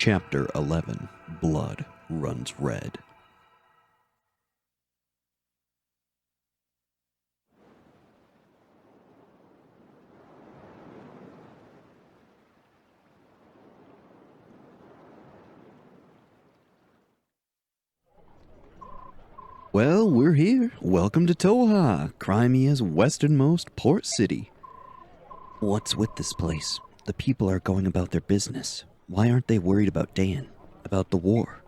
Chapter 11. Blood Runs Red. Well, we're here. Welcome to Toha, Crimea's westernmost port city. What's with this place? The people are going about their business. Why aren't they worried about Dan? About the war?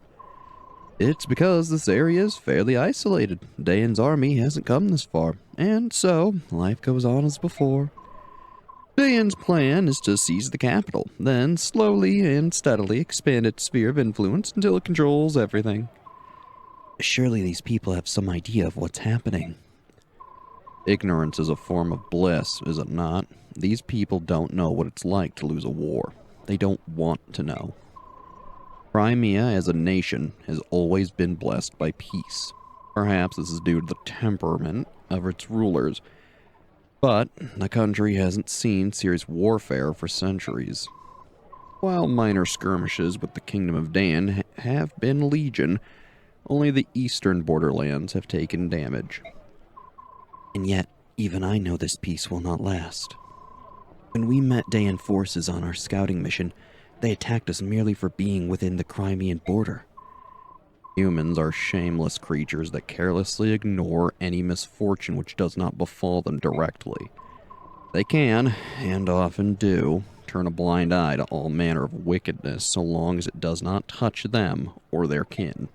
It's because this area is fairly isolated. Dan's army hasn't come this far, and so life goes on as before. Dan's plan is to seize the capital, then slowly and steadily expand its sphere of influence until it controls everything. Surely these people have some idea of what's happening. Ignorance is a form of bliss, is it not? These people don't know what it's like to lose a war. They don't want to know. Crimea as a nation has always been blessed by peace. Perhaps this is due to the temperament of its rulers, but the country hasn't seen serious warfare for centuries. While minor skirmishes with the Kingdom of Dan have been legion, only the eastern borderlands have taken damage. And yet, even I know this peace will not last. When we met Dan forces on our scouting mission, they attacked us merely for being within the Crimean border. Humans are shameless creatures that carelessly ignore any misfortune which does not befall them directly. They can, and often do, turn a blind eye to all manner of wickedness so long as it does not touch them or their kin.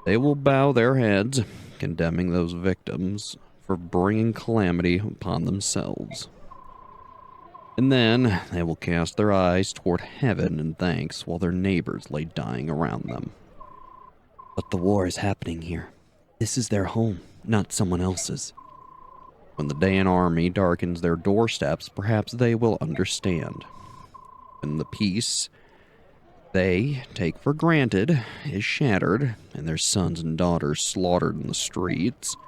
They will bow their heads, condemning those victims for bringing calamity upon themselves. And then they will cast their eyes toward heaven in thanks while their neighbors lay dying around them. But the war is happening here. This is their home, not someone else's. When the Dan army darkens their doorsteps, perhaps they will understand. When the peace they take for granted is shattered and their sons and daughters slaughtered in the streets,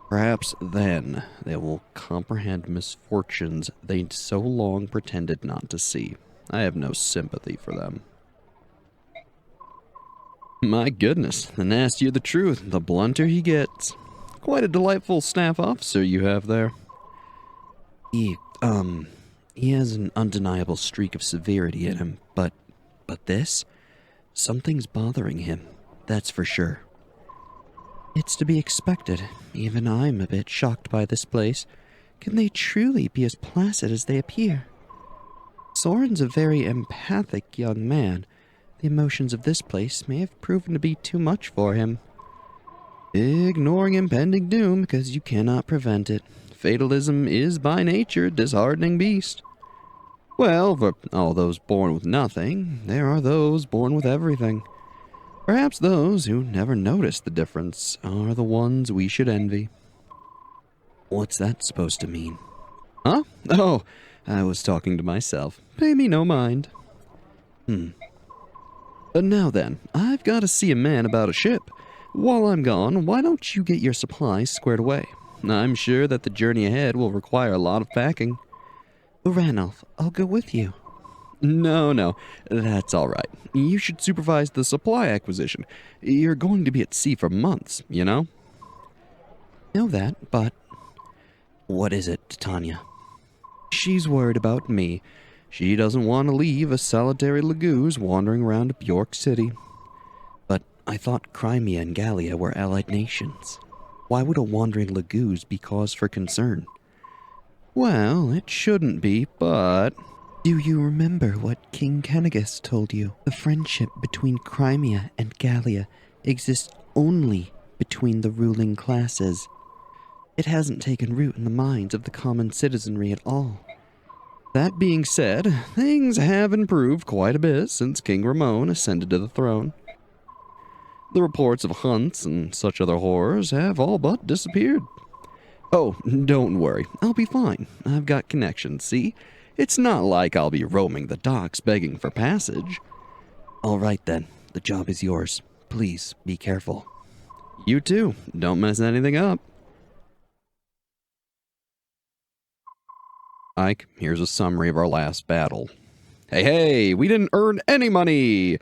perhaps then they will comprehend misfortunes they so long pretended not to see. I have no sympathy for them. My goodness, the nastier the truth, the blunter he gets. Quite a delightful staff officer you have there. He has an undeniable streak of severity in him, but this? Something's bothering him, that's for sure. It's to be expected. Even I'm a bit shocked by this place. Can they truly be as placid as they appear? Soren's a very empathic young man. The emotions of this place may have proven to be too much for him. Ignoring impending doom because you cannot prevent it. Fatalism is by nature a disheartening beast. Well, for all those born with nothing, there are those born with everything. Perhaps those who never notice the difference are the ones we should envy. What's that supposed to mean? Huh? Oh, I was talking to myself. Pay me no mind. But now then, I've got to see a man about a ship. While I'm gone, why don't you get your supplies squared away? I'm sure that the journey ahead will require a lot of packing. Ranulph, I'll go with you. No, that's all right. You should supervise the supply acquisition. You're going to be at sea for months, you know? Know that, but... What is it, Titania? She's worried about me. She doesn't want to leave a solitary Laguz wandering around Bjork City. But I thought Crimea and Gallia were allied nations. Why would a wandering Laguz be cause for concern? Well, it shouldn't be, but... Do you remember what King Kennegus told you? The friendship between Crimea and Gallia exists only between the ruling classes. It hasn't taken root in the minds of the common citizenry at all. That being said, things have improved quite a bit since King Ramon ascended to the throne. The reports of hunts and such other horrors have all but disappeared. Oh, don't worry, I'll be fine. I've got connections, see? It's not like I'll be roaming the docks begging for passage. All right then, the job is yours. Please, be careful. You too, don't mess anything up. Ike, here's a summary of our last battle. Hey, we didn't earn any money.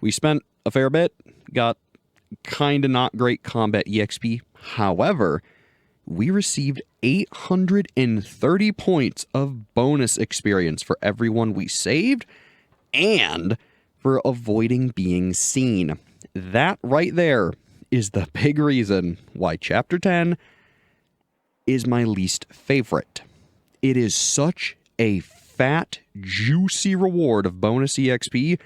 We spent a fair bit, got kinda not great combat EXP. However, we received 830 points of bonus experience for everyone we saved and for avoiding being seen. That right there is the big reason why Chapter 10 is my least favorite. It is such a fat, juicy reward of bonus EXP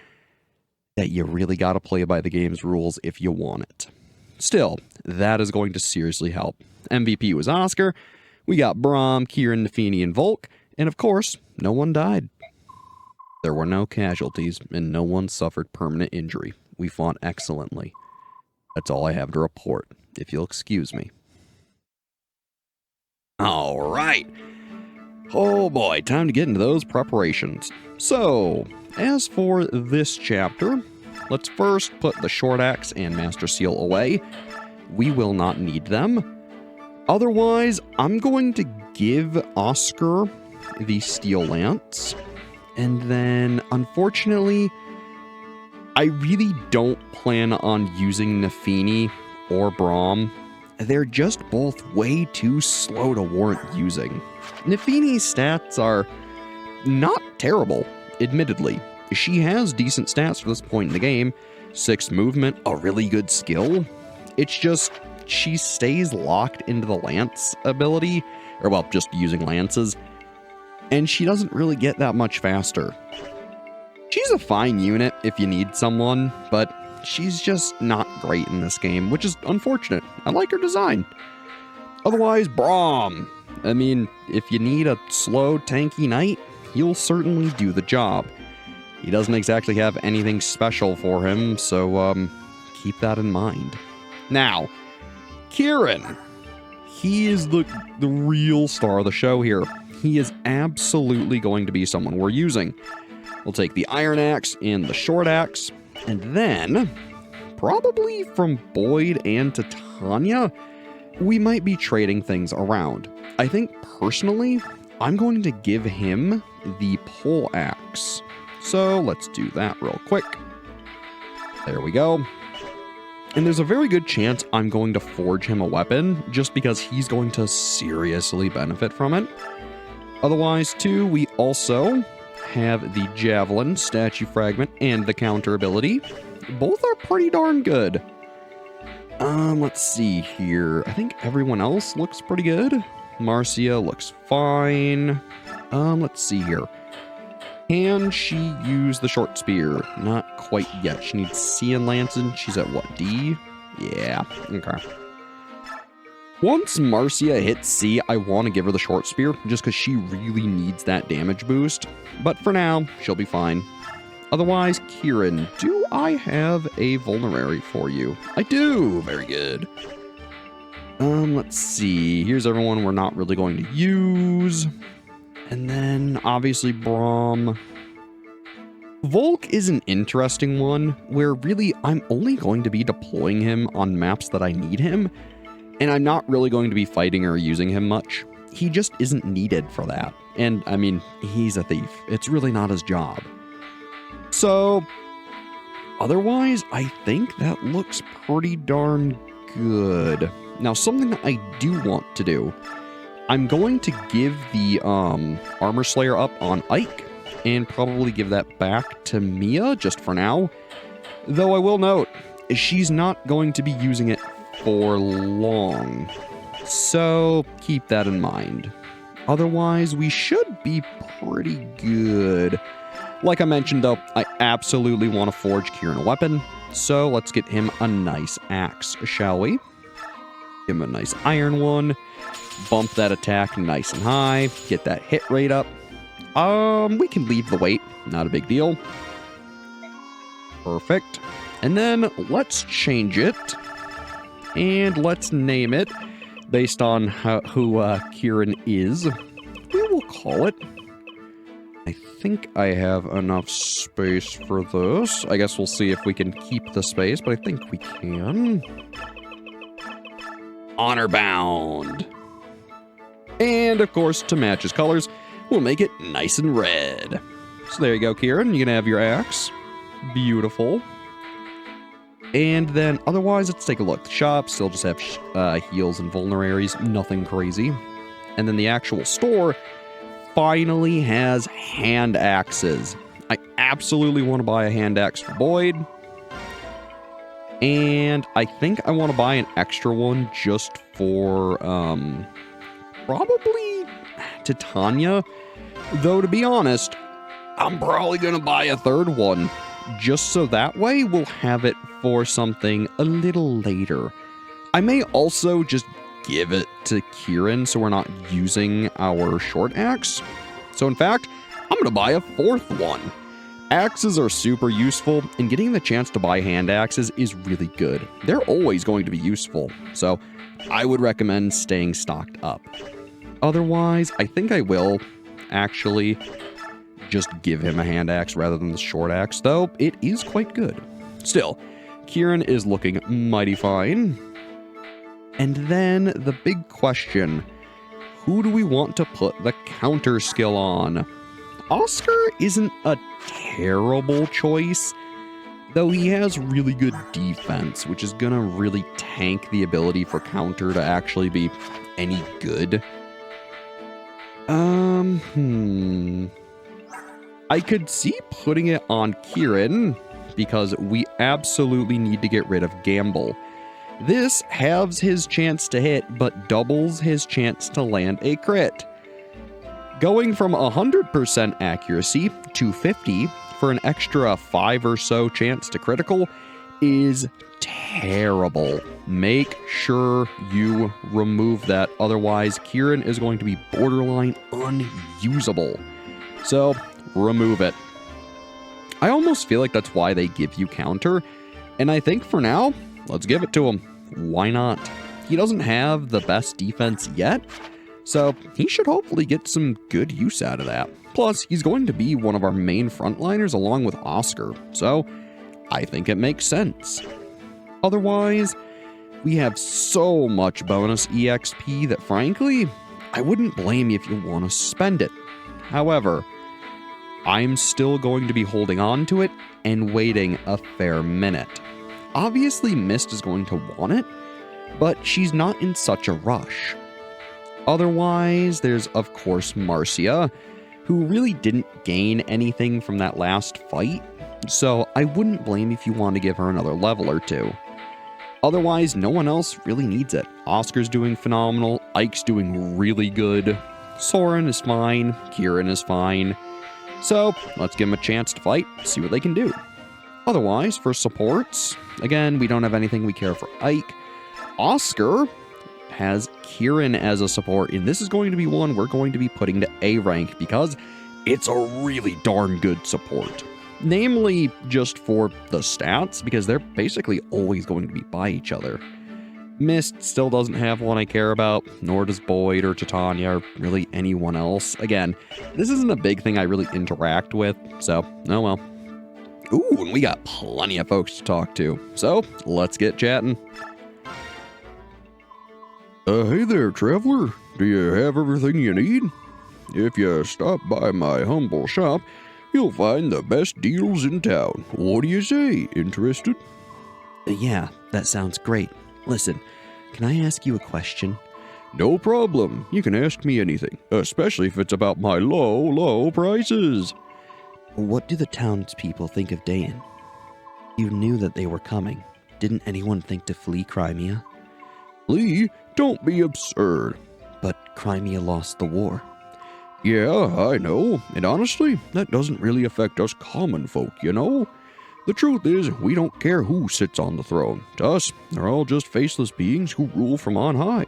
that you really gotta play by the game's rules if you want it. Still, that is going to seriously help. MVP was Oscar, we got Braum, Kieran, Nafini, and Volk, and of course, no one died. There were no casualties, and no one suffered permanent injury. We fought excellently. That's all I have to report, if you'll excuse me. Alright. Oh boy, time to get into those preparations. So, as for this chapter, let's first put the short axe and master seal away. We will not need them. Otherwise, I'm going to give Oscar the steel lance. And then, unfortunately, I really don't plan on using Nafini or Braum. They're just both way too slow to warrant using. Nafini's stats are not terrible, admittedly. She has decent stats for this point in the game. 6 movement, a really good skill. It's just, she stays locked into the lance ability, or well, just using lances, and she doesn't really get that much faster. She's a fine unit if you need someone, but she's just not great in this game, which is unfortunate. I like her design. Otherwise, Braum. I mean, if you need a slow, tanky knight, he'll certainly do the job. He doesn't exactly have anything special for him, so keep that in mind. Now, Kieran. He is the real star of the show here. He is absolutely going to be someone we're using. We'll take the iron axe and the short axe, and then, probably from Boyd and to Tanya, we might be trading things around. I think, personally, I'm going to give him the pole axe. So, let's do that real quick. There we go. And there's a very good chance I'm going to forge him a weapon, just because he's going to seriously benefit from it. Otherwise, too, we also have the javelin, statue fragment, and the counter ability. Both are pretty darn good. Let's see here. I think everyone else looks pretty good. Marcia looks fine. Let's see here. Can she use the short spear? Not quite yet. She needs C and Lancing. She's at what, D? Yeah, okay. Once Marcia hits C, I want to give her the short spear, just because she really needs that damage boost. But for now, she'll be fine. Otherwise, Kieran, do I have a vulnerary for you? I do! Very good. Let's see. Here's everyone we're not really going to use. And then, obviously, Braum. Volk is an interesting one, where really I'm only going to be deploying him on maps that I need him, and I'm not really going to be fighting or using him much. He just isn't needed for that. And, I mean, he's a thief. It's really not his job. So, otherwise, I think that looks pretty darn good. Now, something that I do want to do, I'm going to give the Armor Slayer up on Ike, and probably give that back to Mia, just for now. Though I will note, she's not going to be using it for long. So, keep that in mind. Otherwise, we should be pretty good. Like I mentioned, though, I absolutely want to forge Kieran a weapon. So, let's get him a nice axe, shall we? Give him a nice iron one. Bump that attack nice and high. Get that hit rate up. We can leave the weight. Not a big deal. Perfect. And then let's change it. And let's name it based on who Kieran is. We will call it. I think I have enough space for this. I guess we'll see if we can keep the space, but I think we can. Honor Bound. And, of course, to match his colors, we'll make it nice and red. So there you go, Kieran. You can have your axe. Beautiful. And then otherwise, let's take a look. The shop still just have heals and vulneraries. Nothing crazy. And then the actual store finally has hand axes. I absolutely want to buy a hand axe for Boyd. And I think I want to buy an extra one just for, probably Titania. Though, to be honest, I'm probably going to buy a third one. Just so that way we'll have it for something a little later. I may also just give it to Kieran so we're not using our short axe. So in fact, I'm going to buy a fourth one. Axes are super useful, and getting the chance to buy hand axes is really good. They're always going to be useful, so I would recommend staying stocked up. Otherwise, I think I will actually just give him a hand axe rather than the short axe, though it is quite good. Still, Kieran is looking mighty fine. And then the big question, who do we want to put the counter skill on? Oscar isn't a terrible choice, though he has really good defense, which is gonna really tank the ability for counter to actually be any good. I could see putting it on Kieran, because we absolutely need to get rid of Gamble. This halves his chance to hit, but doubles his chance to land a crit. Going from 100% accuracy to 50 for an extra 5 or so chance to critical is terrible. Make sure you remove that, otherwise Kieran is going to be borderline unusable. So, remove it. I almost feel like that's why they give you counter, and I think for now, let's give it to him. Why not? He doesn't have the best defense yet, so he should hopefully get some good use out of that. Plus, he's going to be one of our main frontliners along with Oscar, so I think it makes sense. Otherwise, we have so much bonus EXP that frankly, I wouldn't blame you if you want to spend it. However, I'm still going to be holding on to it and waiting a fair minute. Obviously, Mist is going to want it, but she's not in such a rush. Otherwise, there's of course Marcia, who really didn't gain anything from that last fight, so I wouldn't blame if you want to give her another level or two. Otherwise, no one else really needs it. Oscar's doing phenomenal, Ike's doing really good, Soren is fine, Kieran is fine. So, let's give them a chance to fight, see what they can do. Otherwise, for supports, again, we don't have anything we care for Ike. Oscar has Kieran as a support, and this is going to be one we're going to be putting to A rank because it's a really darn good support. Namely, just for the stats, because they're basically always going to be by each other. Mist still doesn't have one I care about, nor does Boyd or Titania or really anyone else. Again, this isn't a big thing I really interact with, so, oh well. Ooh, and we got plenty of folks to talk to, so let's get chatting. Hey there, traveler. Do you have everything you need? If you stop by my humble shop, you'll find the best deals in town. What do you say? Interested? Yeah, that sounds great. Listen, can I ask you a question? No problem. You can ask me anything, especially if it's about my low prices. What do the townspeople think of Dayan? You knew that they were coming. Didn't anyone think to flee Crimea? Lee, don't be absurd. But Crimea lost the war. Yeah, I know. And honestly, that doesn't really affect us common folk, you know? The truth is, we don't care who sits on the throne. To us, they're all just faceless beings who rule from on high.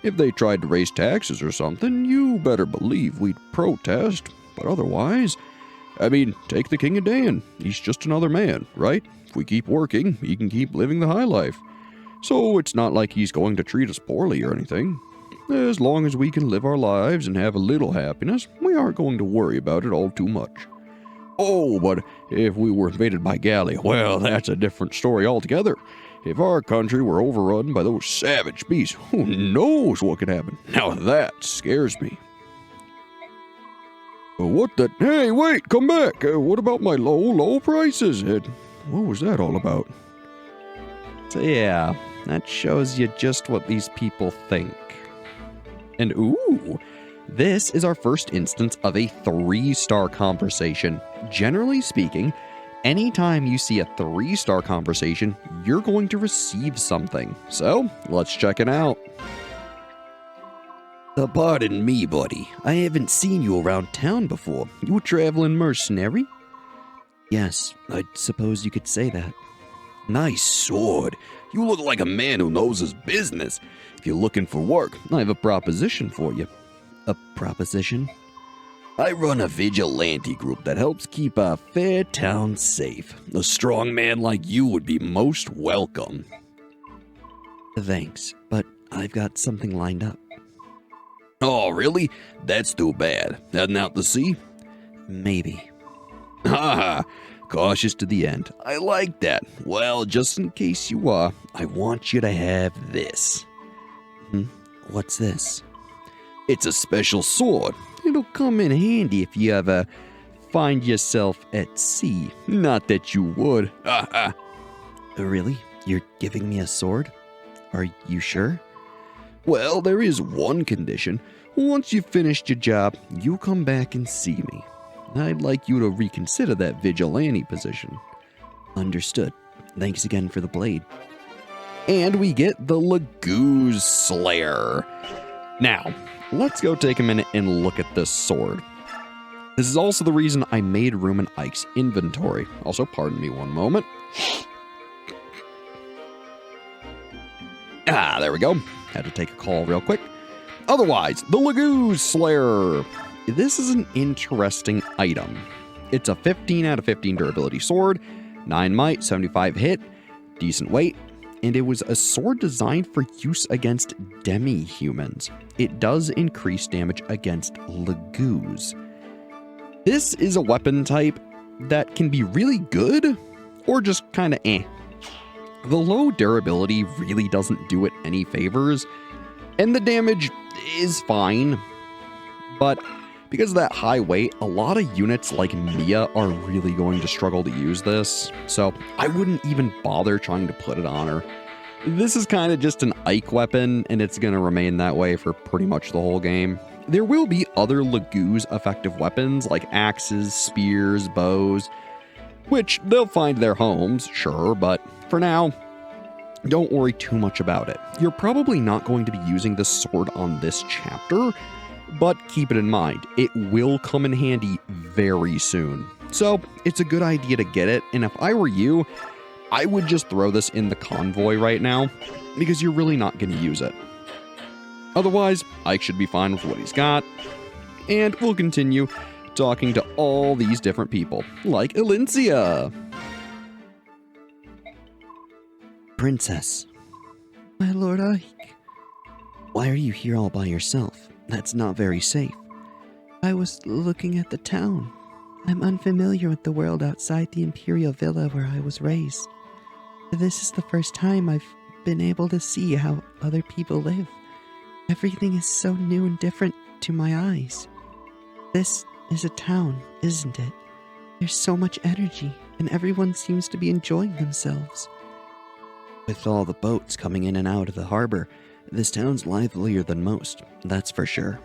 If they tried to raise taxes or something, you better believe we'd protest. But otherwise, I mean, take the King of Dayan. He's just another man, right? If we keep working, he can keep living the high life. So it's not like he's going to treat us poorly or anything. As long as we can live our lives and have a little happiness, we aren't going to worry about it all too much. Oh, but if we were invaded by Gallia, well, that's a different story altogether. If our country were overrun by those savage beasts, who knows what could happen? Now that scares me. What the? Hey, wait, come back. What about my low prices? What was that all about? So yeah, that shows you just what these people think. And ooh, this is our first instance of a 3-star conversation. Generally speaking, anytime you see a 3-star conversation, you're going to receive something. So, let's check it out. Pardon me, buddy. I haven't seen you around town before. You a traveling mercenary? Yes, I suppose you could say that. Nice sword. You look like a man who knows his business. If you're looking for work, I have a proposition for you. A proposition? I run a vigilante group that helps keep our fair town safe. A strong man like you would be most welcome. Thanks, but I've got something lined up. Oh, really? That's too bad. Heading out to sea? Maybe. Ha ha! Cautious to the end. I like that. Well, just in case you are, I want you to have this. What's this? It's a special sword. It'll come in handy if you ever find yourself at sea. Not that you would. Ha ha! Really? You're giving me a sword? Are you sure? Well, there is one condition. Once you've finished your job, you come back and see me. I'd like you to reconsider that vigilante position. Understood. Thanks again for the blade. And we get the Lagoo's Slayer. Now, let's go take a minute and look at this sword. This is also the reason I made room in Ike's inventory. Also, pardon me one moment. There we go. Had to take a call real quick. Otherwise, the Lagoo's Slayer. This is an interesting item. It's a 15 out of 15 durability sword, 9 might, 75 hit, decent weight, and it was a sword designed for use against demi-humans. It does increase damage against Lagoos. This is a weapon type that can be really good, or just kinda eh. The low durability really doesn't do it any favors, and the damage is fine, but because of that high weight, a lot of units like Mia are really going to struggle to use this, so I wouldn't even bother trying to put it on her. This is kind of just an Ike weapon, and it's going to remain that way for pretty much the whole game. There will be other Lagoo's effective weapons like axes, spears, bows, which they'll find their homes, sure, but for now, don't worry too much about it. You're probably not going to be using this sword on this chapter, but keep it in mind, it will come in handy very soon. So it's a good idea to get it, and if I were you, I would just throw this in the convoy right now, because you're really not going to use it. Otherwise, Ike should be fine with what he's got, and we'll continue talking to all these different people, like Elincia. Princess. My lord Ike. Why are you here all by yourself? That's not very safe. I was looking at the town. I'm unfamiliar with the world outside the Imperial Villa where I was raised. This is the first time I've been able to see how other people live. Everything is so new and different to my eyes. This is a town, isn't it? There's so much energy, and everyone seems to be enjoying themselves. With all the boats coming in and out of the harbor, this town's livelier than most, that's for sure.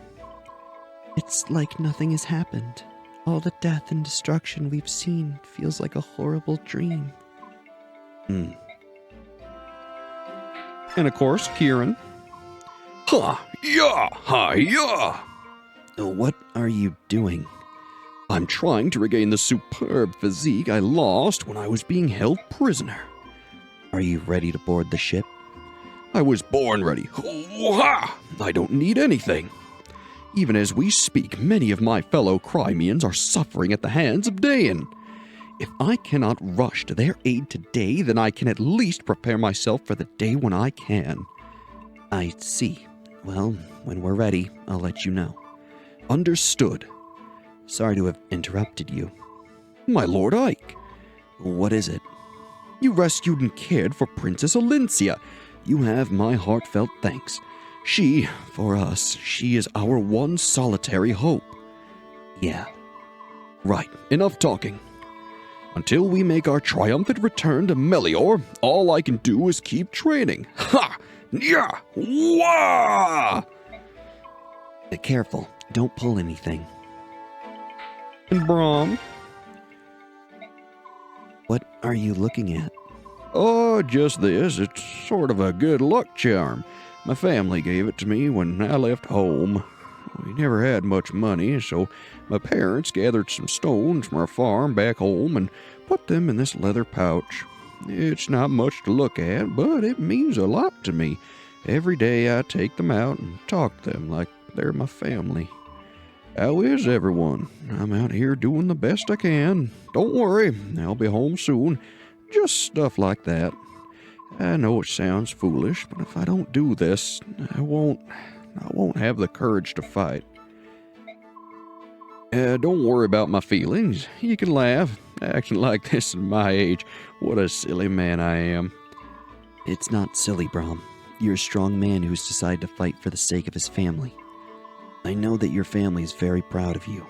It's like nothing has happened. All the death and destruction we've seen feels like a horrible dream. And of course, Kieran. Ha! Yeah! Ha! Yeah! What are you doing? I'm trying to regain the superb physique I lost when I was being held prisoner. Are you ready to board the ship? I was born ready. Hoo-ha! I don't need anything. Even as we speak, many of my fellow Crimeans are suffering at the hands of Daein. If I cannot rush to their aid today, then I can at least prepare myself for the day when I can. I see. Well, when we're ready, I'll let you know. Understood. Sorry to have interrupted you. My Lord Ike. What is it? You rescued and cared for Princess Elincia. You have my heartfelt thanks. She, for us, she is our one solitary hope. Yeah, Right, enough talking. Until we make our triumphant return to Melior, all I can do is keep training. Ha! Yeah! Wah! Be careful. Don't pull anything. And Brahm? What are you looking at? Oh, just this. It's sort of a good luck charm. My family gave it to me when I left home. We never had much money, so my parents gathered some stones from our farm back home and put them in this leather pouch. It's not much to look at, but it means a lot to me. Every day I take them out and talk to them like they're my family. How is everyone? I'm out here doing the best I can. Don't worry, I'll be home soon. Just stuff like that. I know it sounds foolish, but if I don't do this, I won't have the courage to fight. Don't worry about my feelings. You can laugh. Acting like this at my age. What a silly man I am. It's not silly, Brahm. You're a strong man who's decided to fight for the sake of his family. I know that your family is very proud of you.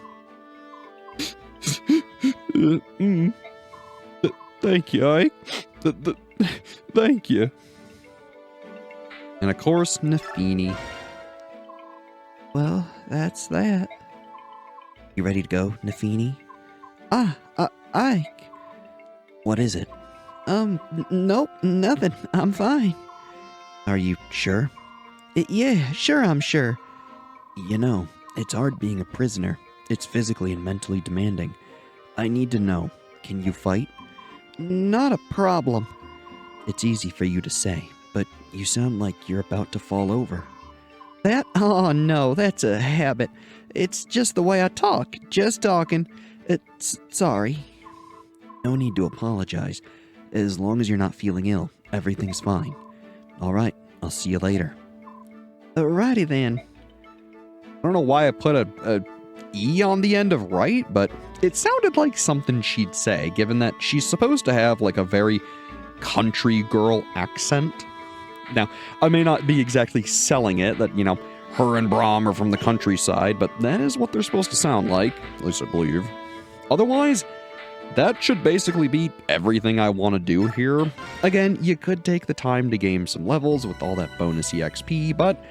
Thank you, Ike. Thank you. And of course, Nafini. Well, that's that. You ready to go, Nafini? Ike. What is it? Nope, nothing. I'm fine. Are you sure? Yeah, sure, I'm sure. You know, it's hard being a prisoner. It's physically and mentally demanding. I need to know, can you fight? Not a problem. It's easy for you to say, but you sound like you're about to fall over. That? Oh, no, that's a habit. It's just the way I talk. Just talking. Sorry. No need to apologize. As long as you're not feeling ill, everything's fine. All right, I'll see you later. Alrighty then. I don't know why I put a E on the end of right, but it sounded like something she'd say, given that she's supposed to have like a very country girl accent. Now, I may not be exactly selling it that, you know, her and Brahm are from the countryside, but that is what they're supposed to sound like, at least I believe. Otherwise, that should basically be everything I want to do here. Again, you could take the time to gain some levels with all that bonus EXP, but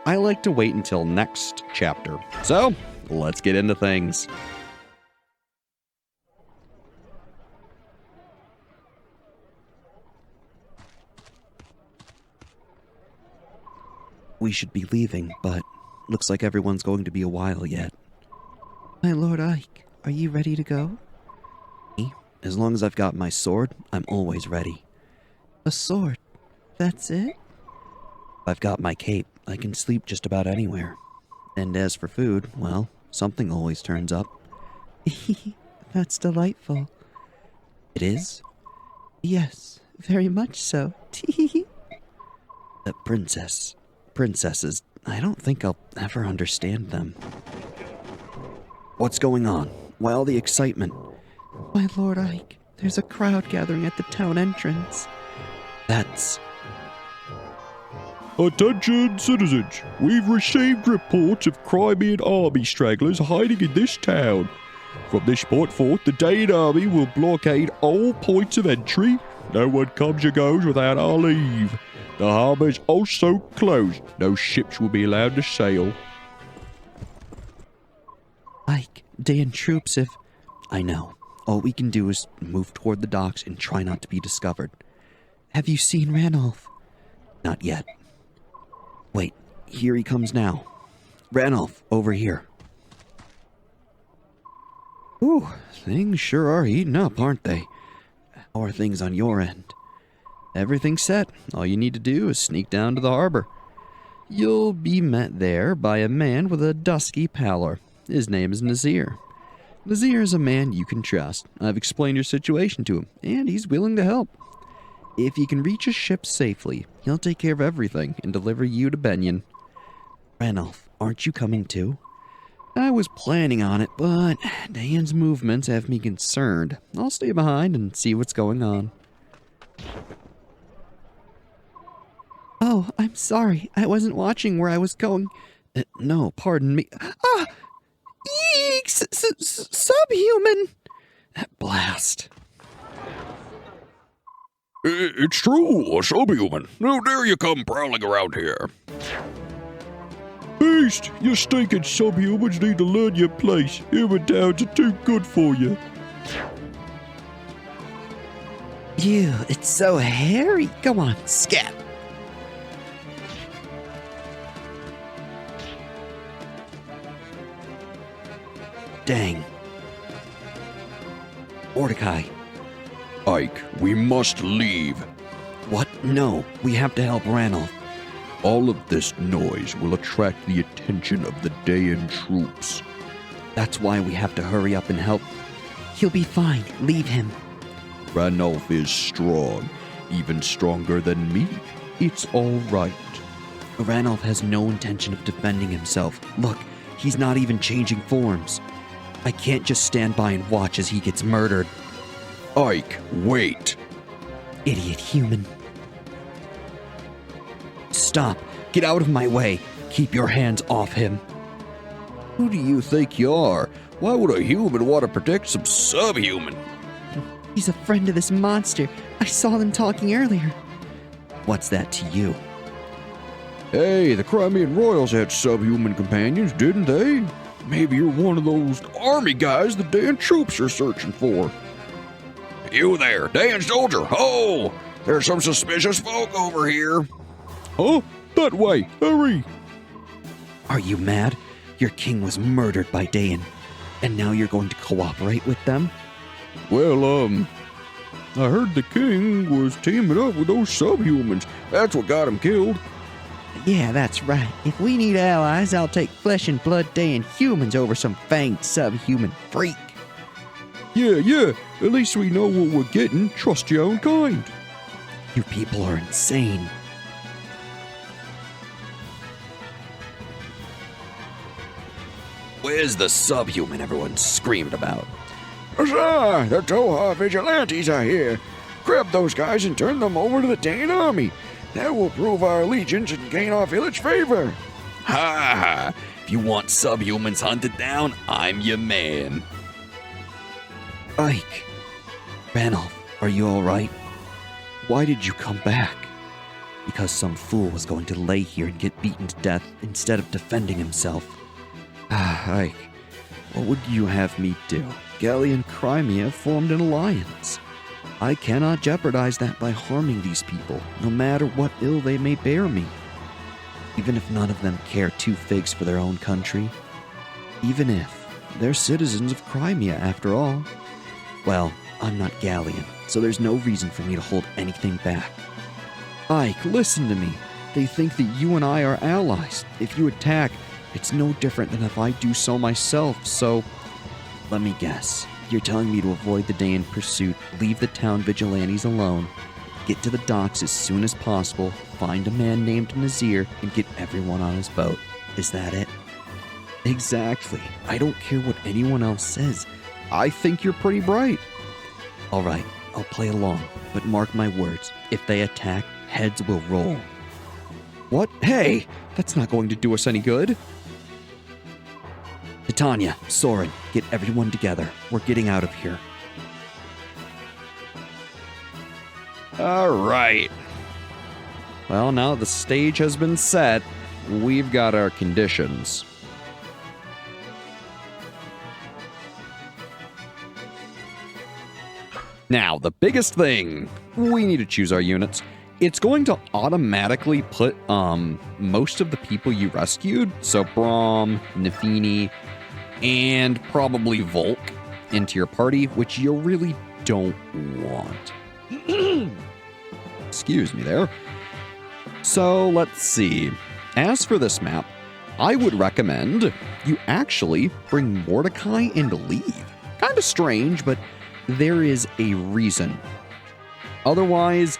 I like to wait until next chapter. So, let's get into things. We should be leaving, but looks like everyone's going to be a while yet. My Lord Ike, are you ready to go? As long as I've got my sword, I'm always ready. A sword? That's it? I've got my cape. I can sleep just about anywhere. And as for food, well, something always turns up. That's delightful. It is? Yes, very much so. The princesses, I don't think I'll ever understand them. What's going on? Why all the excitement? My Lord Ike, there's a crowd gathering at the town entrance. That's... Attention, citizens! We've received reports of Crimean army stragglers hiding in this town. From this point forth, the Dane army will blockade all points of entry. No one comes or goes without our leave. The harbour is also closed. No ships will be allowed to sail. Ike, Dayan troops have... I know. All we can do is move toward the docks and try not to be discovered. Have you seen Ranulph? Not yet. Wait, here he comes now. Ranulph, over here. Ooh, things sure are heating up, aren't they? How are things on your end? Everything's set. All you need to do is sneak down to the harbor. You'll be met there by a man with a dusky pallor. His name is Nazir. Nazir is a man you can trust. I've explained your situation to him, and he's willing to help. If you can reach a ship safely, he'll take care of everything and deliver you to Begnion. Ranulph, aren't you coming too? I was planning on it, but Dayan's movements have me concerned. I'll stay behind and see what's going on. Oh, I'm sorry. I wasn't watching where I was going. No, pardon me. Ah! Eek! Subhuman! That blast. It's true, a subhuman. How dare you come prowling around here? Beast, you stinking subhumans need to learn your place. Human towns are too good for you. Ew, it's so hairy. Come on, scat. Dang. Mordecai. Ike, we must leave. What? No, we have to help Ranulph. All of this noise will attract the attention of the Dayan troops. That's why we have to hurry up and help. He'll be fine. Leave him. Ranulph is strong, even stronger than me. It's all right. Ranulph has no intention of defending himself. Look, he's not even changing forms. I can't just stand by and watch as he gets murdered. Ike, wait. Idiot human. Stop. Get out of my way. Keep your hands off him. Who do you think you are? Why would a human want to protect some subhuman? He's a friend of this monster. I saw them talking earlier. What's that to you? Hey, the Crimean royals had subhuman companions, didn't they? Maybe you're one of those army guys the Dayan troops are searching for. You there, Dayan soldier! Ho! There's some suspicious folk over here. Huh? That way! Hurry! Are you mad? Your king was murdered by Dayan, and now you're going to cooperate with them? Well, I heard the king was teaming up with those subhumans. That's what got him killed. Yeah, that's right. If we need allies, I'll take flesh and blood Dayan humans over some fanged subhuman freak. Yeah. At least we know what we're getting. Trust your own kind. You people are insane. Where's the subhuman everyone screamed about? Huzzah! The Toha vigilantes are here. Grab those guys and turn them over to the Dayan army. That will prove our allegiance and gain our village favor. Ha! If you want subhumans hunted down, I'm your man. Ike. Ranulph, are you alright? Why did you come back? Because some fool was going to lay here and get beaten to death instead of defending himself. Ike, what would you have me do? Gallia and Crimea formed an alliance. I cannot jeopardize that by harming these people, no matter what ill they may bear me. Even if none of them care two figs for their own country. Even if they're citizens of Crimea after all. Well, I'm not Gallian, so there's no reason for me to hold anything back. Ike, listen to me. They think that you and I are allies. If you attack, it's no different than if I do so myself, so... Let me guess. You're telling me to avoid the Dayan pursuit, leave the town vigilantes alone, get to the docks as soon as possible, find a man named Nazir, and get everyone on his boat. Is that it? Exactly. I don't care what anyone else says. I think you're pretty bright. All right, I'll play along, but mark my words. If they attack, heads will roll. What? Hey, that's not going to do us any good. Titania, Soren, get everyone together. We're getting out of here. All right. Well, now the stage has been set. We've got our conditions. Now, the biggest thing, we need to choose our units. It's going to automatically put most of the people you rescued, so Braum, Nefini, and probably Volk into your party, which you really don't want. Excuse me there. So let's see. As for this map, I would recommend you actually bring Mordecai and leave. Kind of strange, but there is a reason. Otherwise,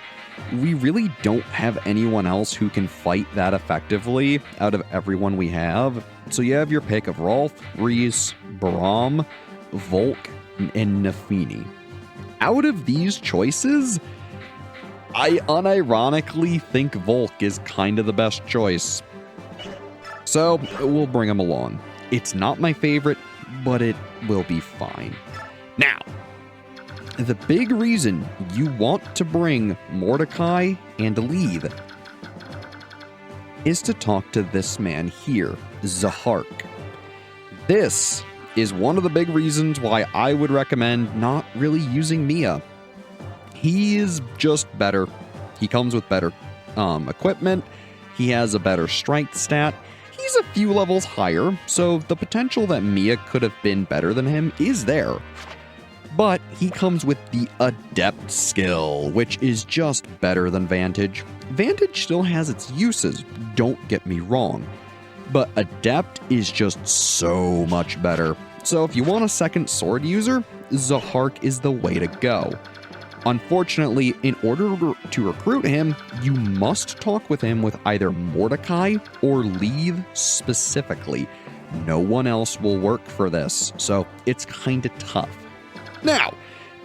we really don't have anyone else who can fight that effectively out of everyone we have. So you have your pick of Rolf, Reese, Braum, Volk, and Nefini. Out of these choices, I unironically think Volk is kind of the best choice. So we'll bring him along. It's not my favorite, but it will be fine. Now, the big reason you want to bring Mordecai and leave is to talk to this man here, Zahark. This is one of the big reasons why I would recommend not really using Mia. He is just better. He comes with better equipment. He has a better strength stat. He's a few levels higher, so the potential that Mia could have been better than him is there. But he comes with the Adept skill, which is just better than Vantage. Vantage still has its uses, don't get me wrong. But Adept is just so much better. So if you want a second sword user, Zahark is the way to go. Unfortunately, in order to recruit him, you must talk with him with either Mordecai or Leave specifically. No one else will work for this, so it's kinda tough. Now,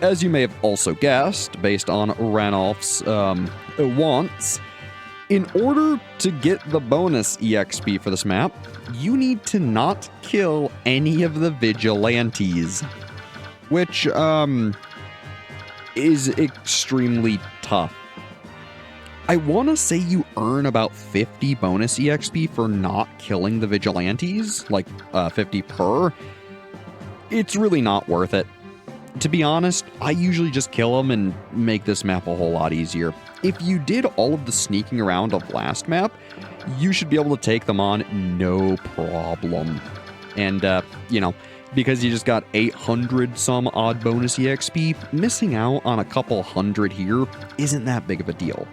as you may have also guessed, based on Ranulph's wants, in order to get the bonus EXP for this map, you need to not kill any of the vigilantes, which, is extremely tough. I want to say you earn about 50 bonus EXP for not killing the vigilantes, like 50 per. It's really not worth it. To be honest, I usually just kill them and make this map a whole lot easier. If you did all of the sneaking around of last map, you should be able to take them on no problem. And, because you just got 800 some odd bonus EXP, missing out on a couple hundred here isn't that big of a deal.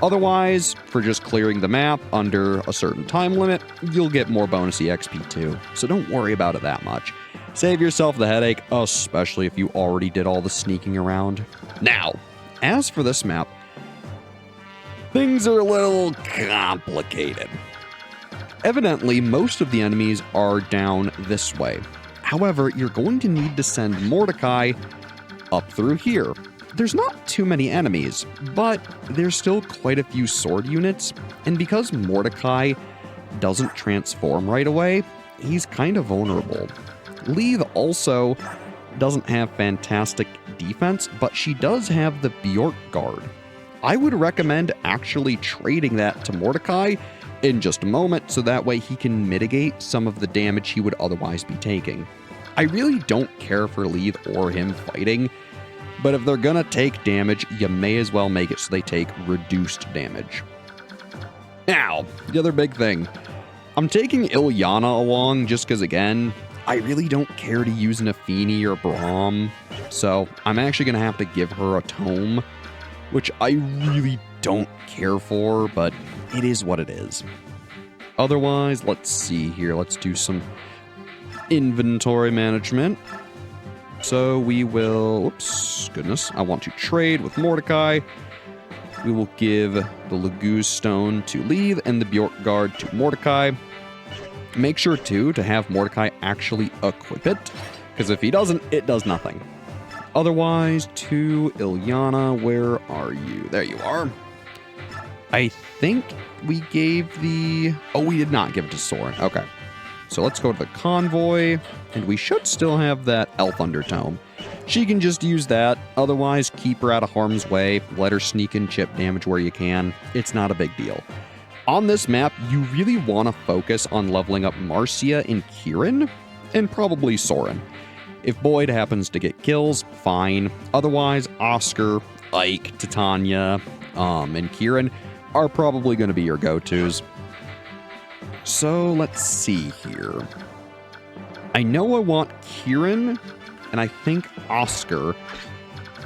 Otherwise, for just clearing the map under a certain time limit, you'll get more bonus EXP too, so don't worry about it that much. Save yourself the headache, especially if you already did all the sneaking around. Now, as for this map, things are a little complicated. Evidently, most of the enemies are down this way. However, you're going to need to send Mordecai up through here. There's not too many enemies, but there's still quite a few sword units, and because Mordecai doesn't transform right away, he's kind of vulnerable. Leith also doesn't have fantastic defense, but she does have the Bjork Guard. I would recommend actually trading that to Mordecai in just a moment, so that way he can mitigate some of the damage he would otherwise be taking. I really don't care for Leith or him fighting, but if they're gonna take damage, you may as well make it so they take reduced damage. Now, the other big thing. I'm taking Ilyana along just because, again, I really don't care to use Nafini or Braum, so I'm actually gonna have to give her a tome, which I really don't care for, but it is what it is. Otherwise, let's see here. Let's do some inventory management. So we will, oops, goodness, I want to trade with Mordecai. We will give the Laguz Stone to Leith and the Bjork Guard to Mordecai. Make sure, too, to have Mordecai actually equip it, because if he doesn't, it does nothing. Otherwise, to Ilyana, where are you? There you are. I think we gave the... Oh, we did not give it to Soren. Okay. So let's go to the convoy, and we should still have that Elf Undertome. She can just use that. Otherwise, keep her out of harm's way. Let her sneak and chip damage where you can. It's not a big deal. On this map, you really want to focus on leveling up Marcia and Kieran, and probably Soren. If Boyd happens to get kills, fine. Otherwise, Oscar, Ike, Titania, and Kieran are probably going to be your go-tos. So let's see here. I know I want Kieran, and I think Oscar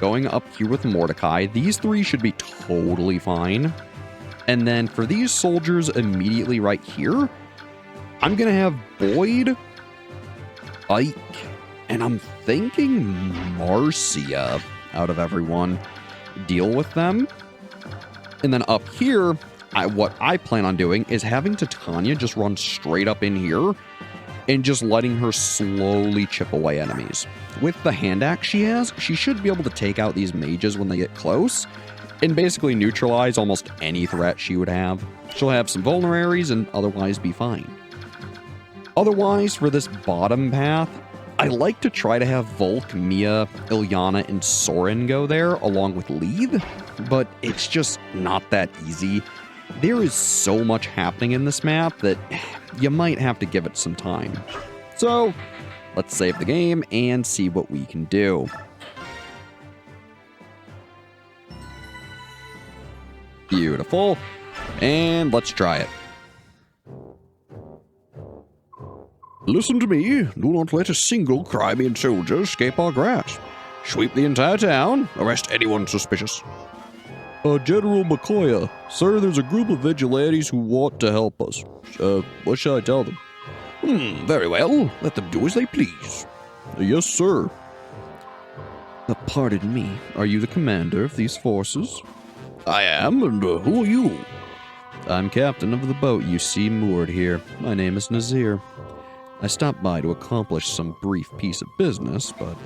going up here with Mordecai. These three should be totally fine. And then for these soldiers immediately right here, I'm going to have Boyd, Ike, and I'm thinking Marcia out of everyone. Deal with them. And then up here, what I plan on doing is having Titania just run straight up in here and just letting her slowly chip away enemies. With the hand axe she has, she should be able to take out these mages when they get close and basically neutralize almost any threat she would have. She'll have some vulneraries and otherwise be fine. Otherwise, for this bottom path, I like to try to have Volk, Mia, Ilyana, and Soren go there along with Leith, but it's just not that easy. There is so much happening in this map that you might have to give it some time. So, let's save the game and see what we can do. Beautiful. And let's try it. Listen to me. Do not let a single Crimean soldier escape our grasp. Sweep the entire town. Arrest anyone suspicious. General McCoy, sir, there's a group of vigilantes who want to help us. What should I tell them? Very well. Let them do as they please. Yes, sir. Pardon me, are you the commander of these forces? I am, and who are you? I'm captain of the boat you see moored here. My name is Nazir. I stopped by to accomplish some brief piece of business, but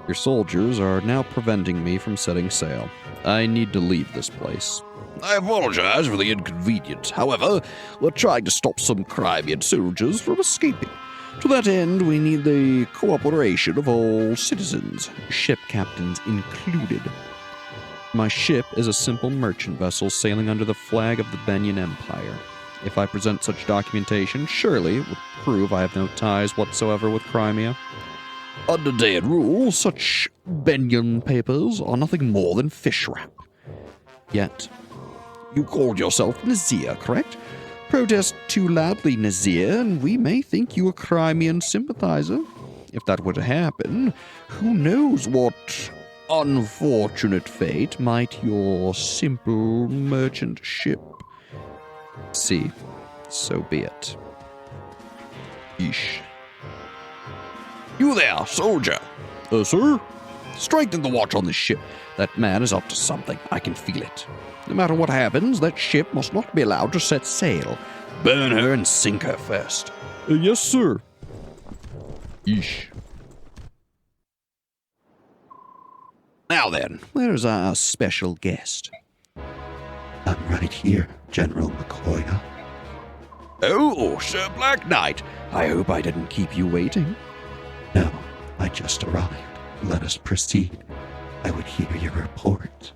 your soldiers are now preventing me from setting sail. I need to leave this place. I apologize for the inconvenience. However, we're trying to stop some Crimean soldiers from escaping. To that end, we need the cooperation of all citizens, ship captains included. My ship is a simple merchant vessel sailing under the flag of the Begnion Empire. If I present such documentation, surely it would prove I have no ties whatsoever with Crimea. Under Daean rule, such Begnion papers are nothing more than fish wrap. Yet, you called yourself Nazir, correct? Protest too loudly, Nazir, and we may think you a Crimean sympathizer. If that were to happen, who knows what unfortunate fate might your simple merchant ship see. So be it. Yeesh. You there, soldier. Sir? Strengthen the watch on this ship. That man is up to something. I can feel it. No matter what happens, that ship must not be allowed to set sail. Burn her and sink her first. Yes, sir. Yeesh. Now then, where's our special guest? I'm right here, General McCoy. Oh, Sir Black Knight. I hope I didn't keep you waiting. No, I just arrived. Let us proceed. I would hear your report.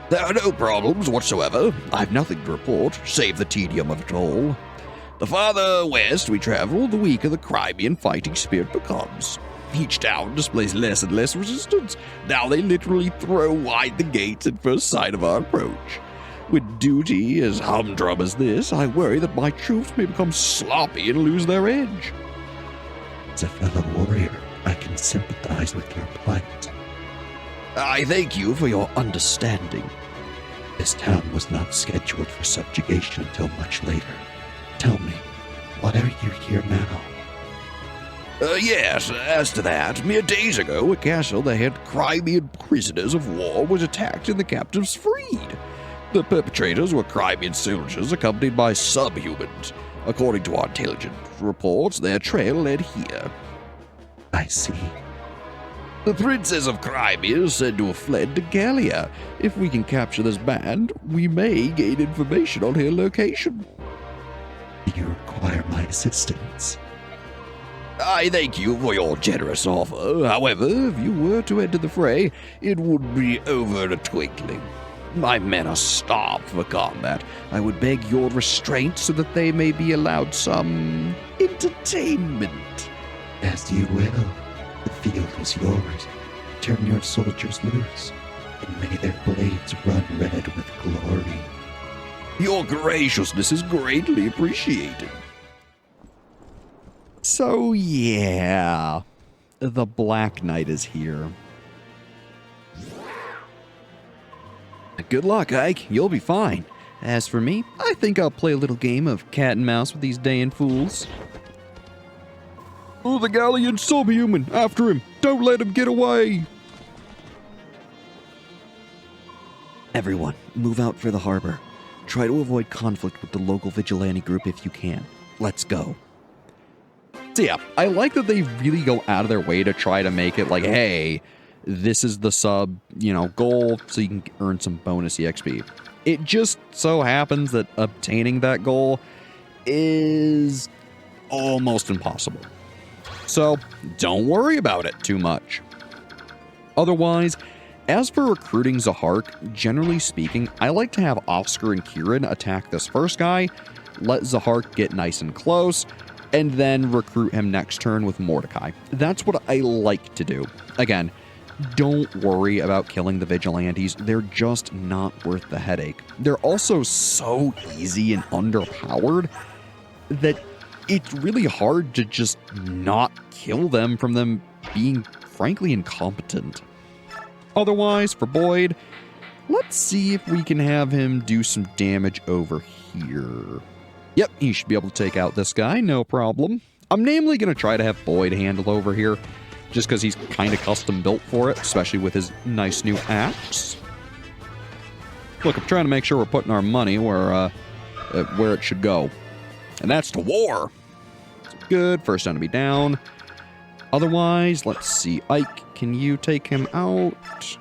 There are no problems whatsoever. I've nothing to report, save the tedium of it all. The farther west we travel, the weaker the Crimean fighting spirit becomes. Each town displays less and less resistance. Now they literally throw wide the gates at first sight of our approach. With duty as humdrum as this, I worry that my troops may become sloppy and lose their edge. As a fellow warrior, I can sympathize with your plight. I thank you for your understanding. This town was not scheduled for subjugation until much later. Tell me, why are you here now? Yes, as to that, mere days ago, a castle that had Crimean prisoners of war was attacked and the captives freed. The perpetrators were Crimean soldiers accompanied by subhumans. According to our intelligence reports, their trail led here. I see. The Princess of Crimea is said to have fled to Gallia. If we can capture this band, we may gain information on her location. Do you require my assistance? I thank you for your generous offer. However, if you were to enter the fray, it would be over in a twinkling. My men are starved for combat. I would beg your restraint so that they may be allowed some entertainment. As you will. The field is yours. Turn your soldiers loose, and may their blades run red with glory. Your graciousness is greatly appreciated. So yeah, the Black Knight is here. Good luck, Ike. You'll be fine. As for me, I think I'll play a little game of cat and mouse with these Daean fools. Oh, the Gallian subhuman! After him! Don't let him get away! Everyone, move out for the harbor. Try to avoid conflict with the local vigilante group if you can. Let's go. So yeah, I like that they really go out of their way to try to make it like, hey, this is the sub, goal so you can earn some bonus EXP. It just so happens that obtaining that goal is almost impossible. So don't worry about it too much. Otherwise, as for recruiting Zahark, generally speaking, I like to have Oscar and Kieran attack this first guy, let Zahark get nice and close, and then recruit him next turn with Mordecai. That's what I like to do. Again, don't worry about killing the vigilantes. They're just not worth the headache. They're also so easy and underpowered that it's really hard to just not kill them from them being, frankly, incompetent. Otherwise, for Boyd, let's see if we can have him do some damage over here. Yep, he should be able to take out this guy, no problem. I'm namely going to try to have Boyd handle over here, just because he's kind of custom built for it, especially with his nice new axe. Look, I'm trying to make sure we're putting our money where it should go. And that's to war. So good, first enemy down. Otherwise, let's see. Ike, can you take him out?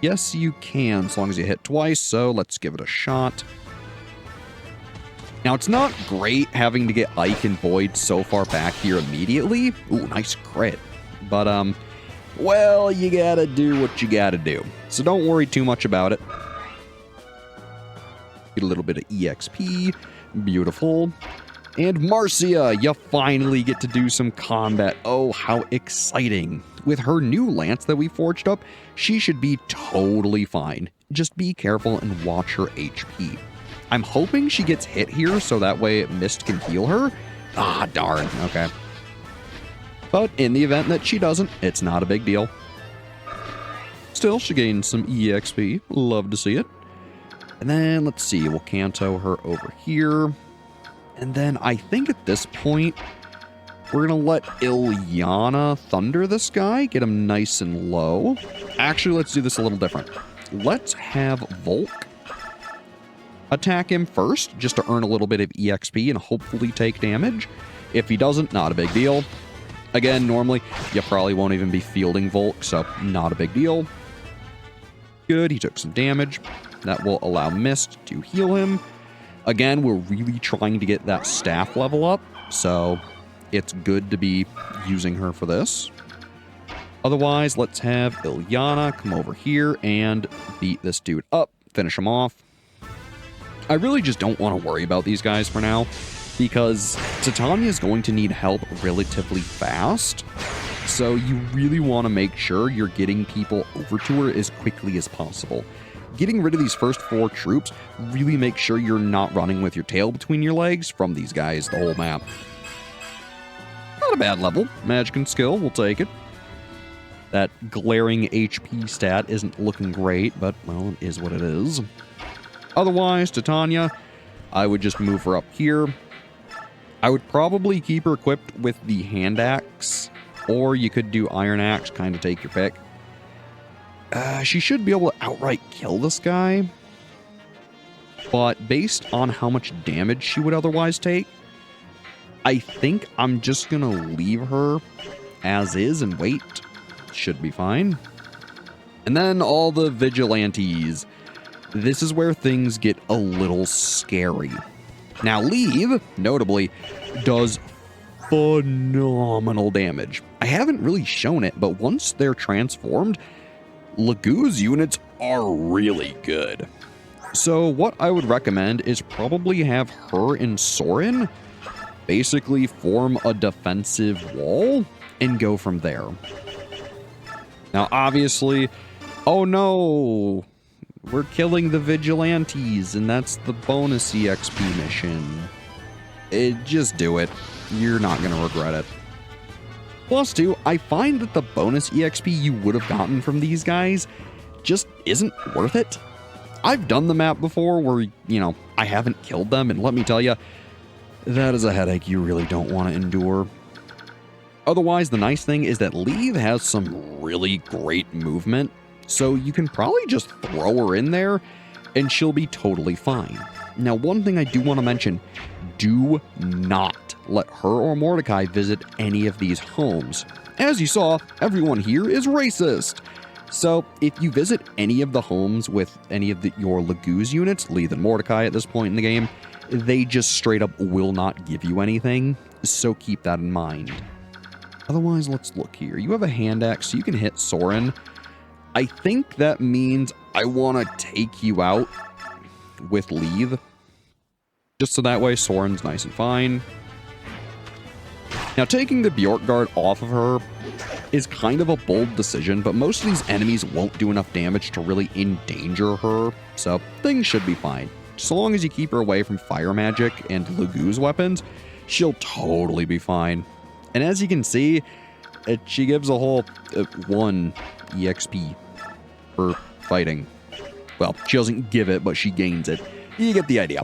Yes, you can, as long as you hit twice, so let's give it a shot. Now, it's not great having to get Ike and Boyd so far back here immediately. Ooh, nice crit. But, well, you gotta do what you gotta do. So don't worry too much about it. Get a little bit of EXP. Beautiful. And Marcia, you finally get to do some combat. Oh, how exciting. With her new lance that we forged up, she should be totally fine. Just be careful and watch her HP. I'm hoping she gets hit here so that way Mist can heal her. Ah, darn. Okay. But in the event that she doesn't, it's not a big deal. Still, she gains some EXP. Love to see it. And then, let's see, we'll Kanto her over here. And then I think at this point, we're going to let Ilyana thunder this guy, get him nice and low. Actually, let's do this a little different. Let's have Volk attack him first, just to earn a little bit of EXP and hopefully take damage. If he doesn't, not a big deal. Again, normally, you probably won't even be fielding Volk, so not a big deal. Good, he took some damage. That will allow Mist to heal him. Again, we're really trying to get that staff level up, so it's good to be using her for this. Otherwise, let's have Ilyana come over here and beat this dude up, finish him off. I really just don't want to worry about these guys for now, because Titania is going to need help relatively fast, so you really want to make sure you're getting people over to her as quickly as possible. Getting rid of these first 4 troops really make sure you're not running with your tail between your legs from these guys the whole map. Not a bad level. Magic and skill, we'll take it. That glaring HP stat isn't looking great, but, well, it is what it is. Otherwise, Titania, I would just move her up here. I would probably keep her equipped with the hand axe, or you could do iron axe, kind of take your pick. She should be able to outright kill this guy, but based on how much damage she would otherwise take, I think I'm just gonna leave her as is and wait. Should be fine. And then all the vigilantes. This is where things get a little scary. Now, Leave, notably, does phenomenal damage. I haven't really shown it, but once they're transformed, Lagoo's units are really good. So what I would recommend is probably have her and Sorin basically form a defensive wall and go from there. Now, obviously, oh no, we're killing the vigilantes, and that's the bonus EXP mission. Just do it. You're not going to regret it. Plus, too, I find that the bonus EXP you would have gotten from these guys just isn't worth it. I've done the map before where, you know, I haven't killed them, and let me tell you, that is a headache you really don't want to endure. Otherwise, the nice thing is that Leave has some really great movement, so you can probably just throw her in there, and she'll be totally fine. Now, one thing I do want to mention, do not let her or Mordecai visit any of these homes. As you saw, everyone here is racist. So if you visit any of the homes with any of your Lagoo's units, Leave and Mordecai at this point in the game, they just straight up will not give you anything. So keep that in mind. Otherwise, let's look here. You have a hand axe, so you can hit Soren. I think that means I want to take you out with Leave. Just so that way Soren's nice and fine. Now, taking the Bjorkgard off of her is kind of a bold decision, but most of these enemies won't do enough damage to really endanger her, so things should be fine. So long as you keep her away from fire magic and Lagoo's weapons, she'll totally be fine. And as you can see, she gives a whole 1 EXP for fighting. Well, she doesn't give it, but she gains it. You get the idea.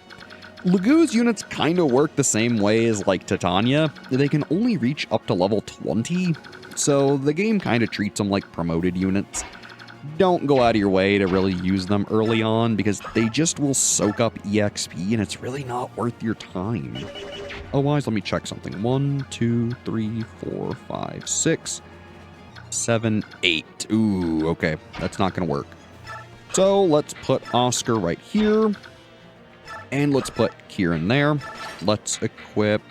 Lagoo's units kind of work the same way as like Titania. They can only reach up to level 20, so the game kind of treats them like promoted units. Don't go out of your way to really use them early on because they just will soak up EXP and it's really not worth your time. Otherwise, let me check something. 1, 2, 3, 4, 5, 6, 7, 8. Ooh, okay. That's not going to work. So let's put Oscar right here. And let's put Kieran there. Let's equip...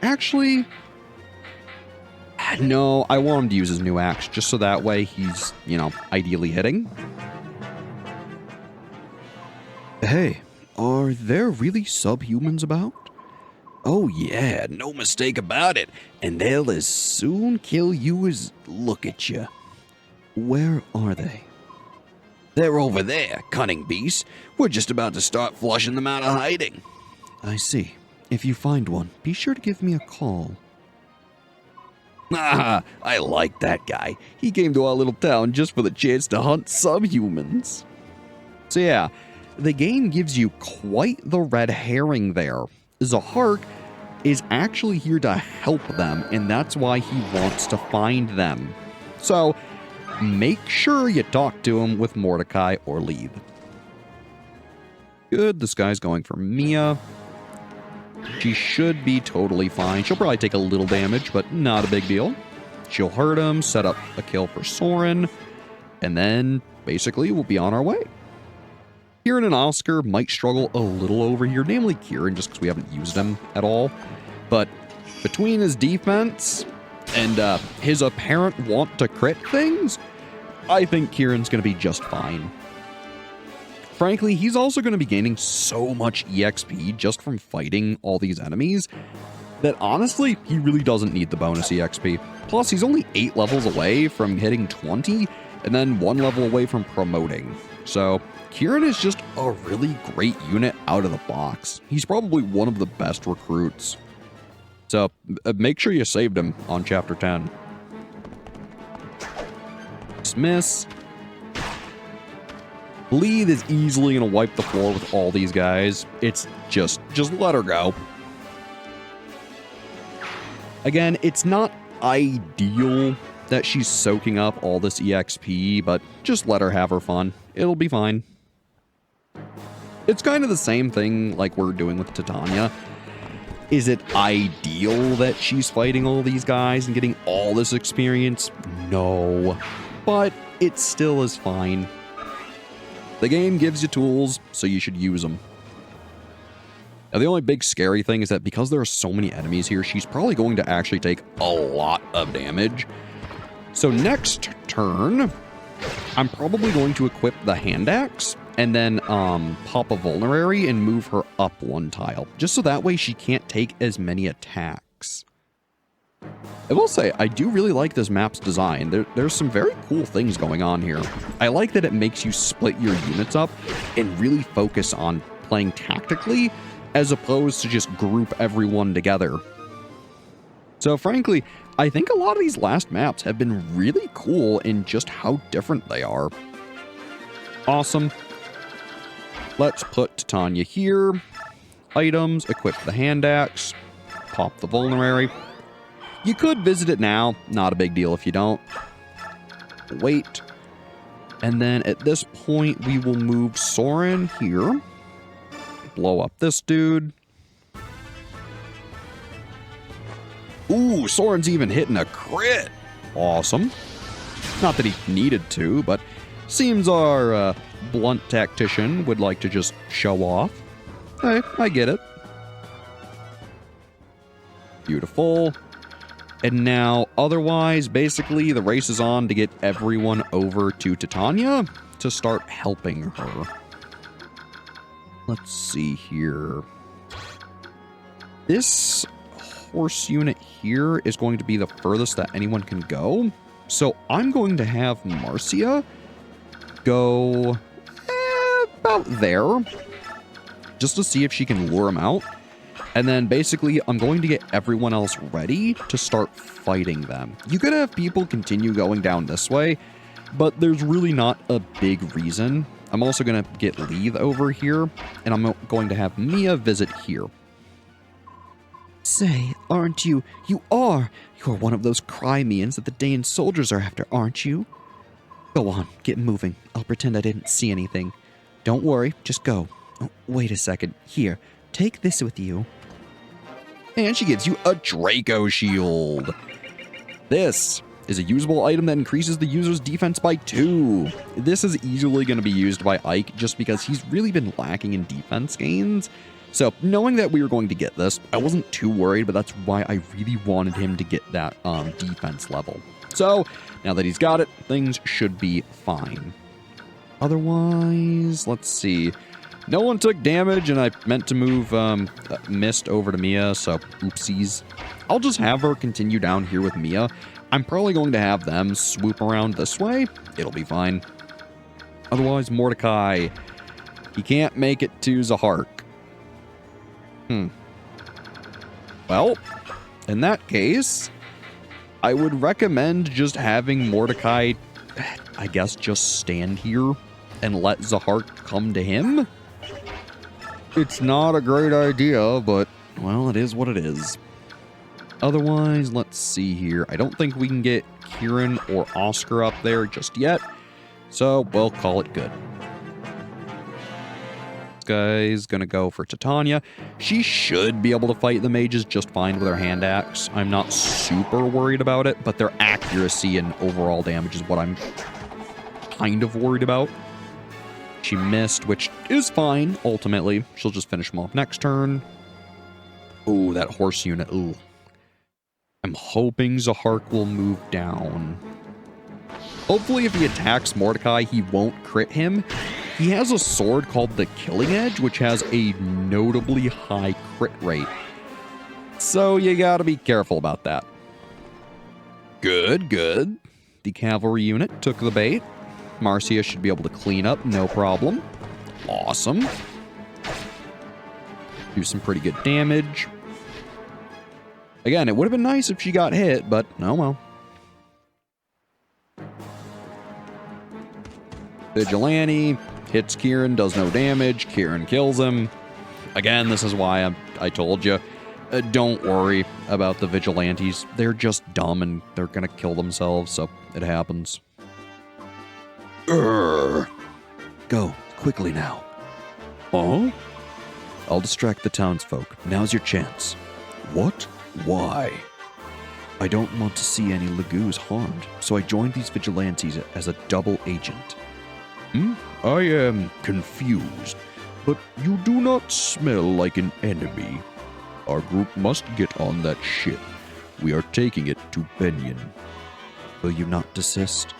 Actually... No, I want him to use his new axe, just so that way he's, you know, ideally hitting. Hey, are there really subhumans about? Oh yeah, no mistake about it. And they'll as soon kill you as look at you. Where are they? They're over there, cunning beasts. We're just about to start flushing them out of hiding. I see. If you find one, be sure to give me a call. Ah, I like that guy. He came to our little town just for the chance to hunt subhumans. So yeah, the game gives you quite the red herring there. Zahark is actually here to help them, and that's why he wants to find them. So make sure you talk to him with Mordecai or Leave. Good, this guy's going for Mia. She should be totally fine. She'll probably take a little damage, but not a big deal. She'll hurt him, set up a kill for Soren, and then basically we'll be on our way. Kieran and Oscar might struggle a little over here, namely Kieran, just because we haven't used him at all. But between his defense and his apparent want to crit things, I think Kieran's going to be just fine. Frankly, he's also going to be gaining so much EXP just from fighting all these enemies that honestly, he really doesn't need the bonus EXP. Plus, he's only 8 levels away from hitting 20 and then 1 level away from promoting. So Kieran is just a really great unit out of the box. He's probably one of the best recruits. So make sure you saved him on Chapter 10. Dismiss. Lead is easily going to wipe the floor with all these guys. It's just let her go. Again, it's not ideal that she's soaking up all this EXP, but just let her have her fun. It'll be fine. It's kind of the same thing like we're doing with Titania. Is it ideal that she's fighting all these guys and getting all this experience? No, but it still is fine. The game gives you tools, so you should use them. Now, the only big scary thing is that because there are so many enemies here, she's probably going to actually take a lot of damage. So next turn, I'm probably going to equip the hand axe and then pop a vulnerary and move her up 1 tile, just so that way she can't take as many attacks. I will say, I do really like this map's design. There's some very cool things going on here. I like that it makes you split your units up and really focus on playing tactically as opposed to just group everyone together. So frankly, I think a lot of these last maps have been really cool in just how different they are. Awesome. Let's put Titania here. Items, equip the hand axe, pop the vulnerary. You could visit it now, not a big deal if you don't. Wait. And then at this point, we will move Soren here. Blow up this dude. Ooh, Soren's even hitting a crit. Awesome. Not that he needed to, but seems our blunt tactician would like to just show off. Hey, I get it. Beautiful. And now, otherwise, basically, the race is on to get everyone over to Titania to start helping her. Let's see here. This horse unit here is going to be the furthest that anyone can go. So I'm going to have Marcia go about there just to see if she can lure him out. And then basically I'm going to get everyone else ready to start fighting them. You could have people continue going down this way, but there's really not a big reason. I'm also going to get Leith over here, and I'm going to have Mia visit here. Say, aren't you? You are! You're one of those Crimeans that the Daean soldiers are after, aren't you? Go on, get moving. I'll pretend I didn't see anything. Don't worry, just go. Oh, wait a second. Here, take this with you. And she gives you a Draco Shield. This is a usable item that increases the user's defense by 2. This is easily going to be used by Ike just because he's really been lacking in defense gains. So knowing that we were going to get this, I wasn't too worried, but that's why I really wanted him to get that defense level. So now that he's got it, things should be fine. Otherwise, let's see. No one took damage, and I meant to move Mist over to Mia, so oopsies. I'll just have her continue down here with Mia. I'm probably going to have them swoop around this way. It'll be fine. Otherwise, Mordecai, he can't make it to Zahark. Well, in that case, I would recommend just having Mordecai, I guess, just stand here and let Zahark come to him. It's not a great idea, but, well, it is what it is. Otherwise, let's see here. I don't think we can get Kieran or Oscar up there just yet, so we'll call it good. This guy's gonna go for Titania. She should be able to fight the mages just fine with her hand axe. I'm not super worried about it, but their accuracy and overall damage is what I'm kind of worried about. She missed, which is fine, ultimately. She'll just finish him off next turn. Ooh, that horse unit, ooh. I'm hoping Zahark will move down. Hopefully if he attacks Mordecai, he won't crit him. He has a sword called the Killing Edge, which has a notably high crit rate. So you gotta be careful about that. Good, good. The cavalry unit took the bait. Marcia should be able to clean up, no problem. Awesome. Do some pretty good damage. Again, it would have been nice if she got hit, but oh well. Vigilante hits Kieran, does no damage. Kieran kills him. Again, this is why I told you, don't worry about the vigilantes. They're just dumb and they're gonna kill themselves, so it happens. Go, quickly now. Huh? I'll distract the townsfolk. Now's your chance. What? Why? I don't want to see any Lagoos harmed, so I joined these vigilantes as a double agent. I am confused, but you do not smell like an enemy. Our group must get on that ship. We are taking it to Begnion. Will you not desist?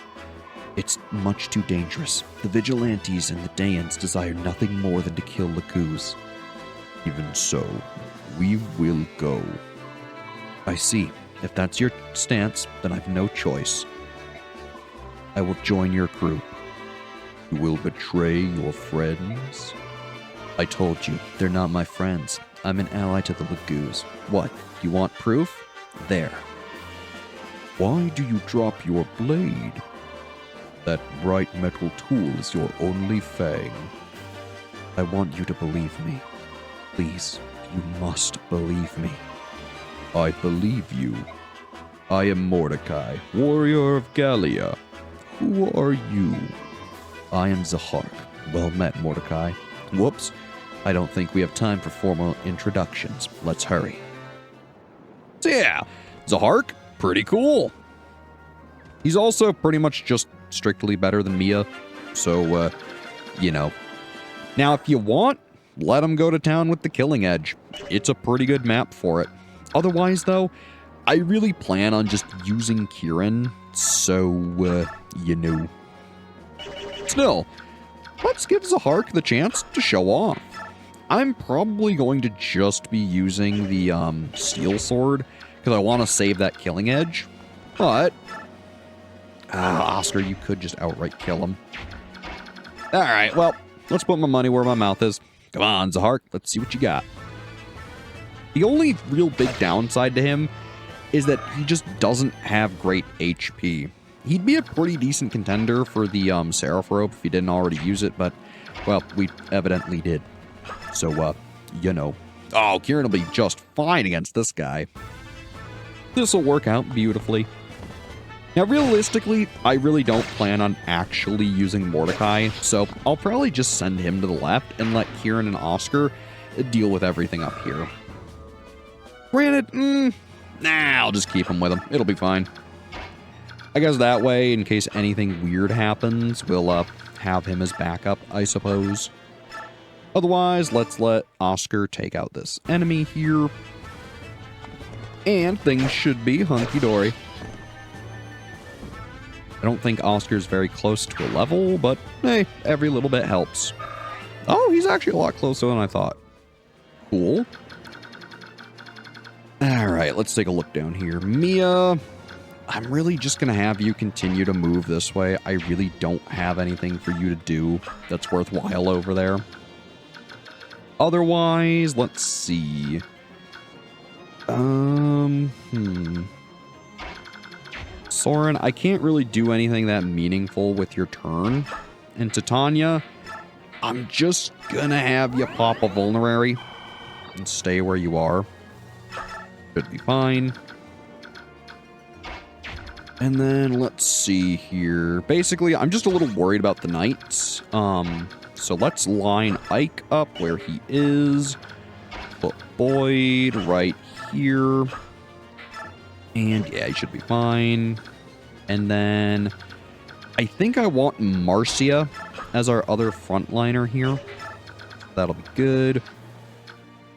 It's much too dangerous. The vigilantes and the Daeans desire nothing more than to kill Lagoos. Even so, we will go. I see. If that's your stance, then I've no choice. I will join your group. You will betray your friends? I told you, they're not my friends. I'm an ally to the Lagoos. What, you want proof? There. Why do you drop your blade? That bright metal tool is your only fang. I want you to believe me. Please, you must believe me. I believe you. I am Mordecai, warrior of Gallia. Who are you? I am Zahark. Well met, Mordecai. Whoops. I don't think we have time for formal introductions. Let's hurry. So yeah, Zahark, pretty cool. He's also pretty much just strictly better than Mia. So, you know. Now, if you want, let him go to town with the Killing Edge. It's a pretty good map for it. Otherwise, though, I really plan on just using Kieran, so, you know. Still, let's give Zahark the chance to show off. I'm probably going to just be using the steel sword because I want to save that killing edge. But Oscar, you could just outright kill him. All right, well, let's put my money where my mouth is. Come on, Zahark, let's see what you got. The only real big downside to him is that he just doesn't have great HP. He'd be a pretty decent contender for the Seraph Robe if he didn't already use it, but, well, we evidently did. So, you know. Oh, Kieran will be just fine against this guy. This will work out beautifully. Now, realistically, I really don't plan on actually using Mordecai, so I'll probably just send him to the left and let Kieran and Oscar deal with everything up here. Granted, I'll just keep him with him. It'll be fine. I guess that way, in case anything weird happens, we'll have him as backup, I suppose. Otherwise, let's let Oscar take out this enemy here. And things should be hunky-dory. I don't think Oscar's very close to a level, but hey, every little bit helps. Oh, he's actually a lot closer than I thought. Cool. Alright, let's take a look down here. Mia, I'm really just going to have you continue to move this way. I really don't have anything for you to do that's worthwhile over there. Otherwise, let's see. Soren, I can't really do anything that meaningful with your turn. And Titania, I'm just gonna have you pop a vulnerary and stay where you are. Should be fine. And then let's see here. Basically, I'm just a little worried about the knights. So let's line Ike up where he is. Put Boyd right here. And yeah, he should be fine. And then I think I want Marcia as our other frontliner here. That'll be good.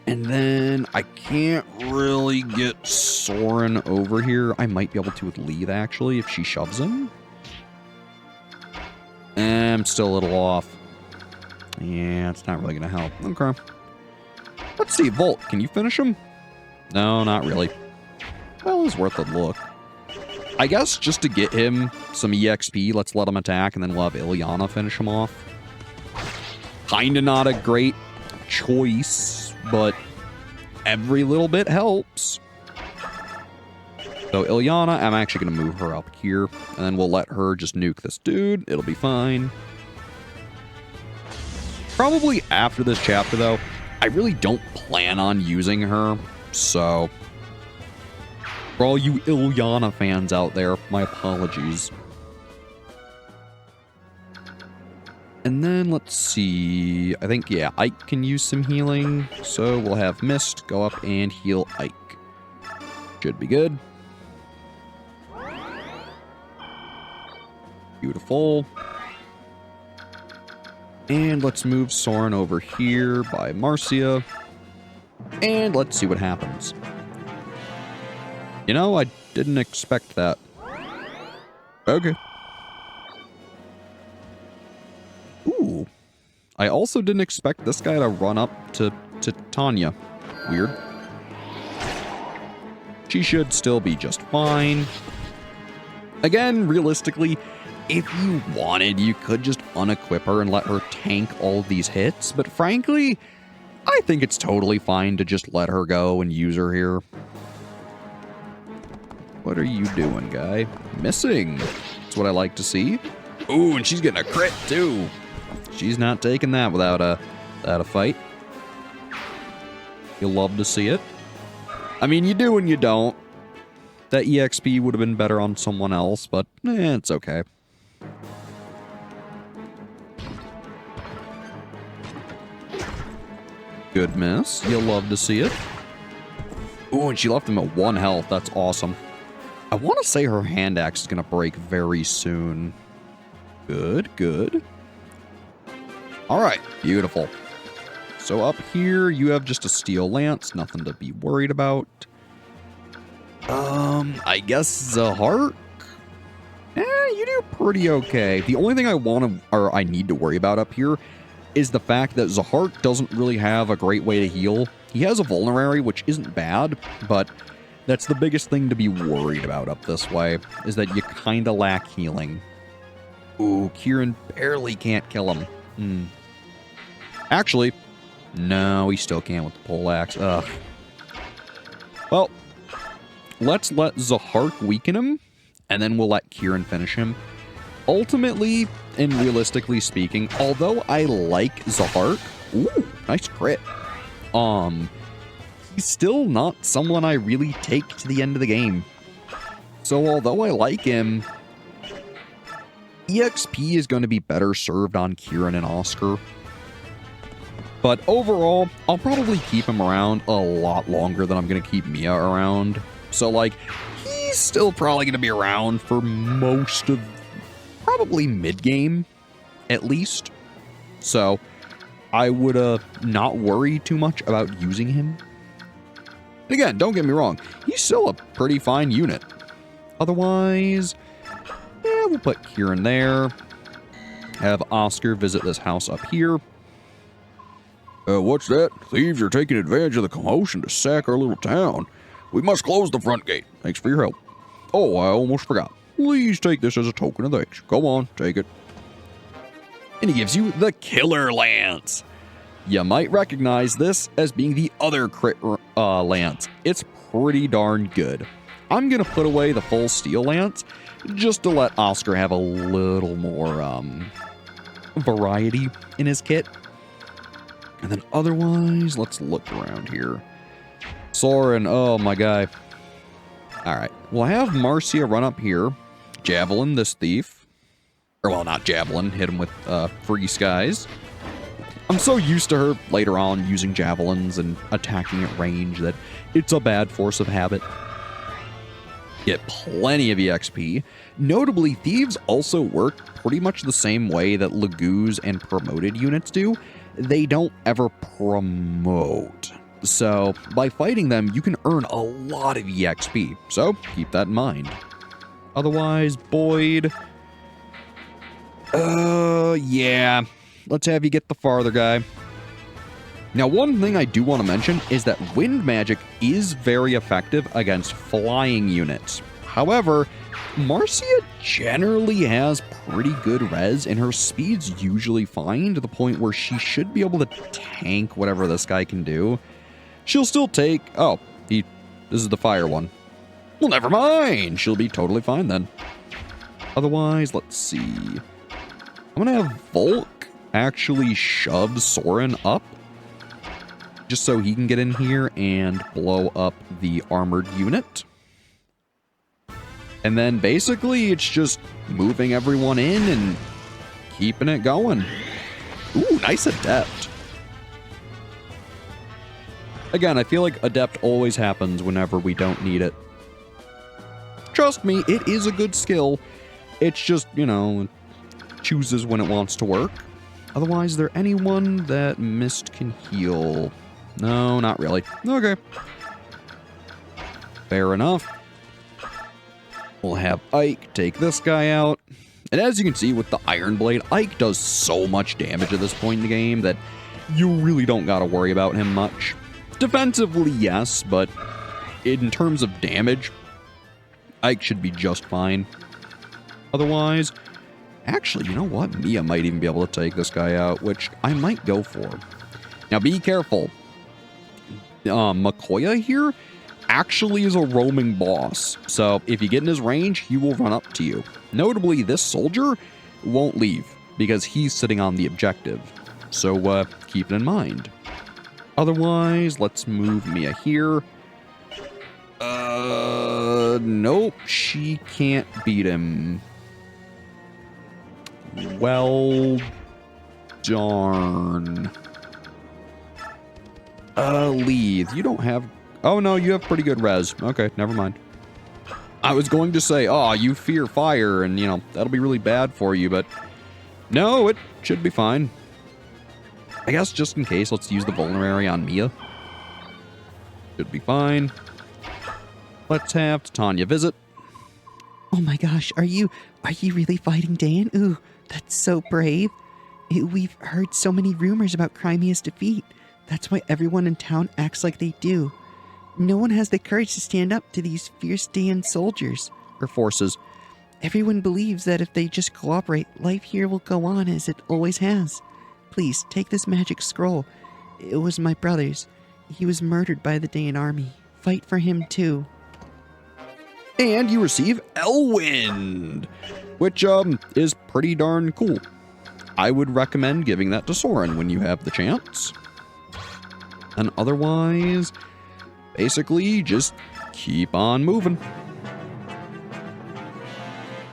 And then I can't really get Soren over here. I might be able to with Leith, actually, if she shoves him. I'm still a little off. Yeah, it's not really going to help. Okay. Let's see, Volt, can you finish him? No, not really. Well, it's worth a look. I guess just to get him some EXP, let's let him attack, and then we'll have Ilyana finish him off. Kinda not a great choice, but every little bit helps. So Ilyana, I'm actually going to move her up here, and then we'll let her just nuke this dude. It'll be fine. Probably after this chapter, though, I really don't plan on using her, so for all you Ilyana fans out there, my apologies. And then let's see. I think, yeah, Ike can use some healing. So we'll have Mist go up and heal Ike. Should be good. Beautiful. And let's move Soren over here by Marcia. And let's see what happens. You know, I didn't expect that. Okay. Ooh. I also didn't expect this guy to run up to Tanya. Weird. She should still be just fine. Again, realistically, if you wanted, you could just unequip her and let her tank all these hits. But frankly, I think it's totally fine to just let her go and use her here. What are you doing, guy? Missing. That's what I like to see. Ooh, and she's getting a crit, too. She's not taking that without a fight. You'll love to see it. I mean, you do and you don't. That EXP would have been better on someone else, but it's okay. Good miss. You'll love to see it. Ooh, and she left him at 1 health. That's awesome. I want to say her hand axe is going to break very soon. Good, good. All right, beautiful. So up here, you have just a steel lance. Nothing to be worried about. I guess Zahar? You do pretty okay. The only thing I need to worry about up here is the fact that Zahar doesn't really have a great way to heal. He has a vulnerary, which isn't bad, but that's the biggest thing to be worried about up this way, is that you kind of lack healing. Ooh, Kieran barely can't kill him. Actually, no, he still can't with the poleaxe. Ugh. Well, let's let Zahar weaken him, and then we'll let Kieran finish him. Ultimately, and realistically speaking, although I like Zahar, ooh, nice crit, he's still not someone I really take to the end of the game. So although I like him, EXP is going to be better served on Kieran and Oscar. But overall, I'll probably keep him around a lot longer than I'm going to keep Mia around. So like, he's still probably going to be around for most of probably mid-game, at least. So I would not worry too much about using him. Again, don't get me wrong, he's still a pretty fine unit. Otherwise, yeah, we'll put Kieran there. Have Oscar visit this house up here. What's that? Thieves are taking advantage of the commotion to sack our little town. We must close the front gate. Thanks for your help. Oh, I almost forgot. Please take this as a token of thanks. Go on, take it. And he gives you the Killer Lance. You might recognize this as being the other crit lance. It's pretty darn good. I'm going to put away the full steel lance just to let Oscar have a little more variety in his kit. And then otherwise, let's look around here. Soren, oh my guy. Alright, we'll have Marcia run up here. Javelin this thief. Or well, not Javelin, hit him with Free Skies. I'm so used to her later on using Javelins and attacking at range that it's a bad force of habit. Get plenty of EXP. Notably, Thieves also work pretty much the same way that Lagoos and promoted units do. They don't ever promote. So, by fighting them, you can earn a lot of EXP. So, keep that in mind. Otherwise, Boyd... yeah. Let's have you get the farther guy. Now, one thing I do want to mention is that wind magic is very effective against flying units. However, Marcia generally has pretty good res, and her speed's usually fine to the point where she should be able to tank whatever this guy can do. She'll still take... oh, this is the fire one. Well, never mind. She'll be totally fine then. Otherwise, let's see. I'm going to have Volk actually shove Soren up, just so he can get in here and blow up the armored unit. And then basically it's just moving everyone in and keeping it going. Ooh, nice Adept. Again, I feel like Adept always happens whenever we don't need it. Trust me, it is a good skill. It's just, you know, chooses when it wants to work. Otherwise, is there anyone that Mist can heal? No, not really. Okay. Fair enough. We'll have Ike take this guy out. And as you can see with the Iron Blade, Ike does so much damage at this point in the game that you really don't gotta worry about him much. Defensively, yes, but in terms of damage, Ike should be just fine. Otherwise, actually, you know what? Mia might even be able to take this guy out, which I might go for. Now, be careful. Makoya here actually is a roaming boss. So if you get in his range, he will run up to you. Notably, this soldier won't leave because he's sitting on the objective. So keep it in mind. Otherwise, let's move Mia here. Nope, she can't beat him. Well, darn. Leith, you don't have... oh, no, you have pretty good res. Okay, never mind. I was going to say, oh, you fear fire, and, you know, that'll be really bad for you, but... no, it should be fine. I guess just in case, let's use the vulnerary on Mia. Should be fine. Let's have Tanya visit. Oh my gosh, are you really fighting Dan? Ooh, that's so brave. We've heard so many rumors about Crimea's defeat. That's why everyone in town acts like they do. No one has the courage to stand up to these fierce Dan soldiers. Or forces. Everyone believes that if they just cooperate, life here will go on as it always has. Please, take this magic scroll. It was my brother's. He was murdered by the Dan army. Fight for him too. And you receive Elwind, which is pretty darn cool. I would recommend giving that to Soren when you have the chance. And otherwise, basically just keep on moving.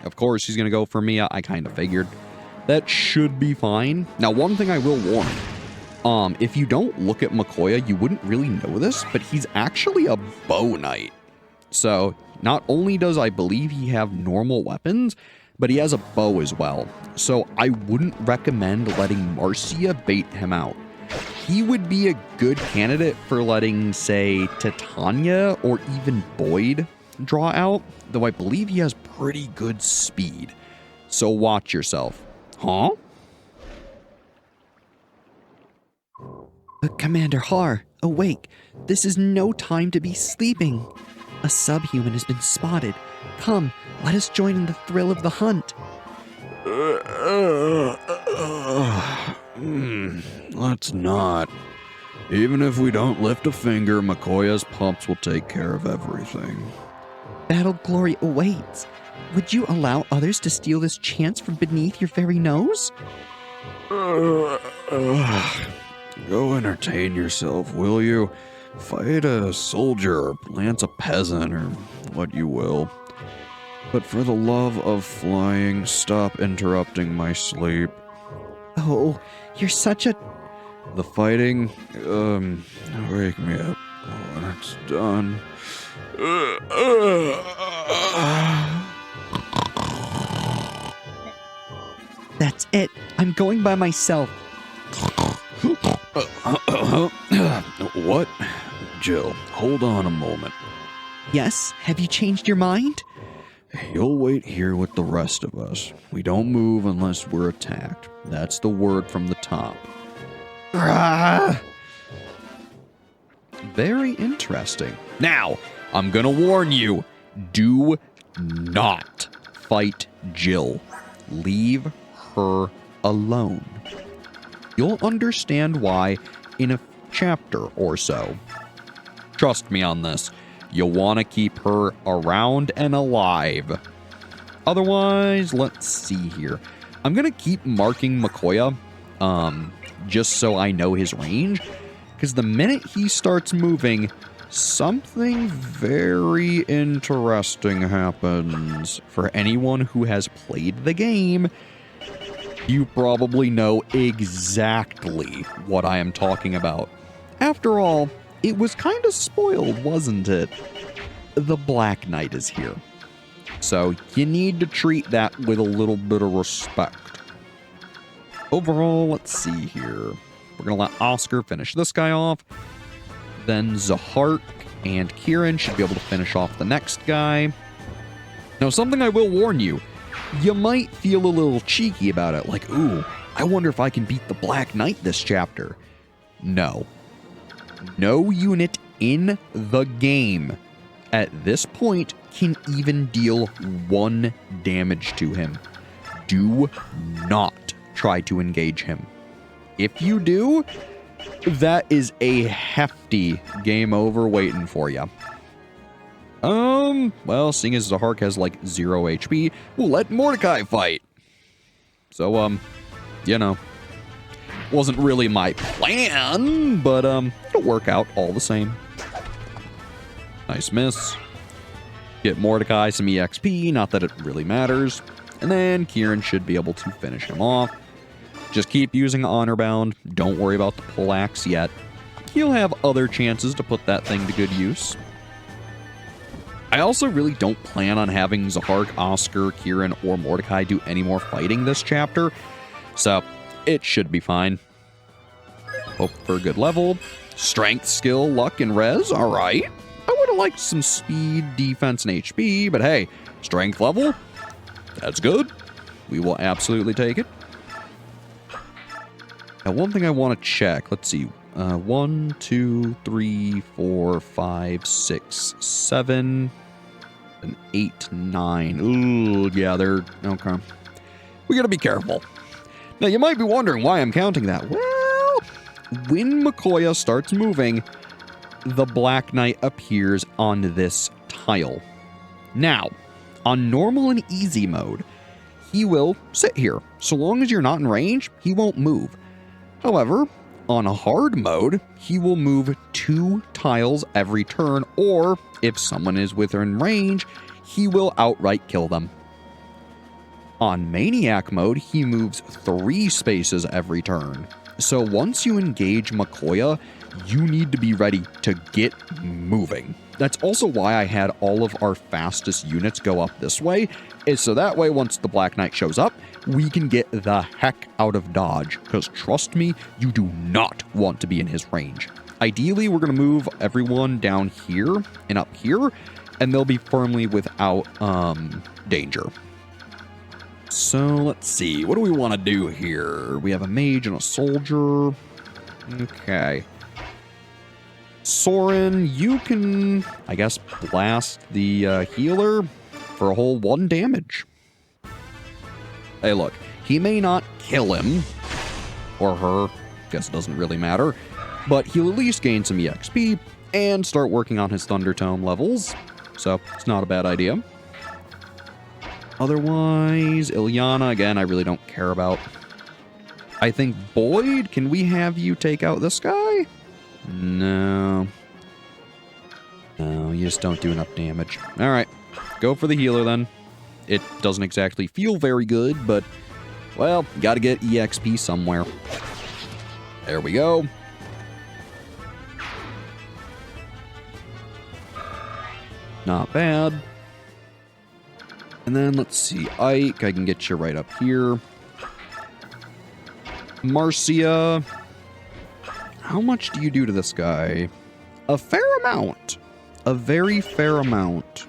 Of course, he's going to go for Mia. I kind of figured. That should be fine. Now, one thing I will warn. If you don't look at Makoya, you wouldn't really know this, but he's actually a bow knight. So, not only does I believe he have normal weapons, but he has a bow as well. So, I wouldn't recommend letting Marcia bait him out. He would be a good candidate for letting, say, Titania or even Boyd draw out, though I believe he has pretty good speed. So watch yourself. Huh? Commander Har, awake. This is no time to be sleeping. A subhuman has been spotted. Come, let us join in the thrill of the hunt. Let's not. Even if we don't lift a finger, Makoya's pumps will take care of everything. Battle glory awaits. Would you allow others to steal this chance from beneath your very nose? Go entertain yourself, will you? Fight a soldier or lance a peasant or what you will. But for the love of flying, stop interrupting my sleep. Oh, you're such a... The fighting, wake me up when it's done. That's it. I'm going by myself. What? Jill, hold on a moment. Yes? Have you changed your mind? You'll wait here with the rest of us. We don't move unless we're attacked. That's the word from the top. Very interesting. Now, I'm gonna warn you, do not fight Jill. Leave her alone. You'll understand why in a chapter or so. Trust me on this. You'll want to keep her around and alive. Otherwise, let's see here. I'm going to keep marking Makoya, just so I know his range. Because the minute he starts moving, something very interesting happens. For anyone who has played the game, you probably know exactly what I am talking about. After all, it was kind of spoiled, wasn't it? The Black Knight is here. So you need to treat that with a little bit of respect. Overall, let's see here. We're going to let Oscar finish this guy off. Then Zahark and Kieran should be able to finish off the next guy. Now, something I will warn you. You might feel a little cheeky about it. Like, ooh, I wonder if I can beat the Black Knight this chapter. No. No unit in the game at this point can even deal 1 damage to him. Do not try to engage him. If you do, that is a hefty game over waiting for you. Well, seeing as Zahark has like 0 HP, we'll let Mordecai fight. So, you know, wasn't really my plan, but, it'll work out all the same. Nice miss. Get Mordecai some EXP, not that it really matters. And then Kieran should be able to finish him off. Just keep using Honor Bound. Don't worry about the pull axe yet. He'll have other chances to put that thing to good use. I also really don't plan on having Zahark, Oscar, Kieran, or Mordecai do any more fighting this chapter. So, it should be fine. Hope for a good level. Strength, skill, luck, and res. Alright. I would have liked some speed, defense, and HP, but hey, strength level, that's good. We will absolutely take it. Now, one thing I want to check, let's see, 1, 2, 3, 4, 5, 6, 7, and 8, 9. Ooh, yeah, they're, okay. We gotta be careful. Now, you might be wondering why I'm counting that. Well, when Mikoya starts moving, the Black Knight appears on this tile. Now, on normal and easy mode, he will sit here. So long as you're not in range, he won't move. However, on a hard mode, he will move 2 tiles every turn, or if someone is within range, he will outright kill them. On Maniac mode, he moves 3 spaces every turn. So once you engage Mikoya, you need to be ready to get moving. That's also why I had all of our fastest units go up this way, is so that way once the Black Knight shows up, we can get the heck out of dodge, because trust me, you do not want to be in his range. Ideally, we're going to move everyone down here and up here, and they'll be firmly without danger. So let's see, what do we want to do here? We have a mage and a soldier. Okay. Soren, you can, I guess, blast the healer for a whole 1 damage. Hey, look, he may not kill him, or her, guess it doesn't really matter, but he'll at least gain some EXP and start working on his Thunder Tome levels, so it's not a bad idea. Otherwise, Ilyana, again, I really don't care about. I think Boyd, can we have you take out this guy? No. No, you just don't do enough damage. All right, go for the healer then. It doesn't exactly feel very good, but, well, gotta get EXP somewhere. There we go. Not bad. And then, let's see, Ike, I can get you right up here. Marcia, how much do you do to this guy? A fair amount. A very fair amount.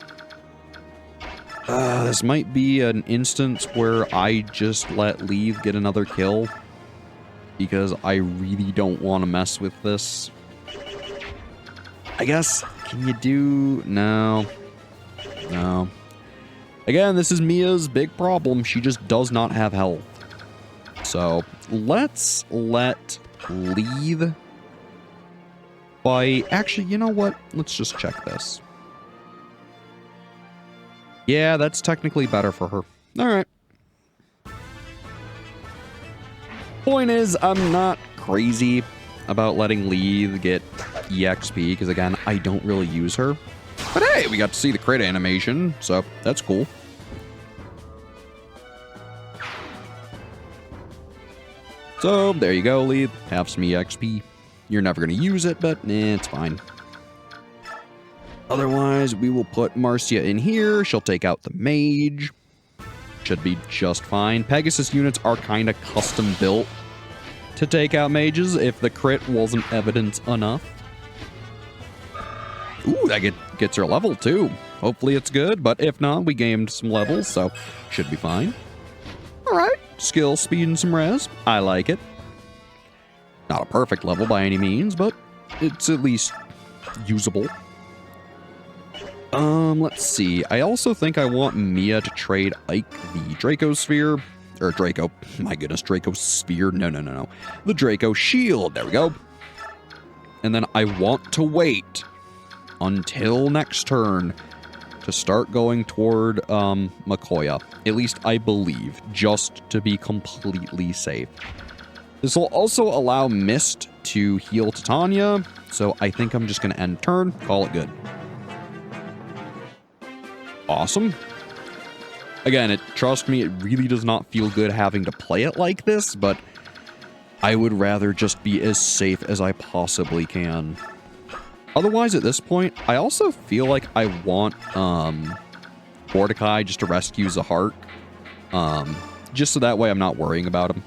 This might be an instance where I just let Leave get another kill, because I really don't want to mess with this. I guess, can you do... No. No. Again, this is Mia's big problem. She just does not have health. So, let's let Leave fight. Actually, you know what? Let's just check this. Yeah, that's technically better for her. Alright. Point is, I'm not crazy about letting Leave get EXP, because again, I don't really use her. But hey, we got to see the crit animation, so that's cool. So, there you go, Leave. Have some EXP. You're never going to use it, but it's fine. Otherwise, we will put Marcia in here. She'll take out the mage. Should be just fine. Pegasus units are kind of custom built to take out mages if the crit wasn't evident enough. Ooh, that gets her level too. Hopefully it's good, but if not, we gained some levels, so should be fine. Alright, skill, speed, and some res. I like it. Not a perfect level by any means, but it's at least usable. Let's see. I also think I want Mia to trade Ike the Draco Sphere. Or Draco. My goodness, Draco Sphere. No. The Draco Shield. There we go. And then I want to wait until next turn to start going toward Mikoya. At least I believe, just to be completely safe. This will also allow Mist to heal Titania, so I think I'm just going to end turn, call it good. Awesome. Again, trust me, it really does not feel good having to play it like this, but I would rather just be as safe as I possibly can. Otherwise, at this point, I also feel like I want Mordecai just to rescue Zahark, just so that way I'm not worrying about him.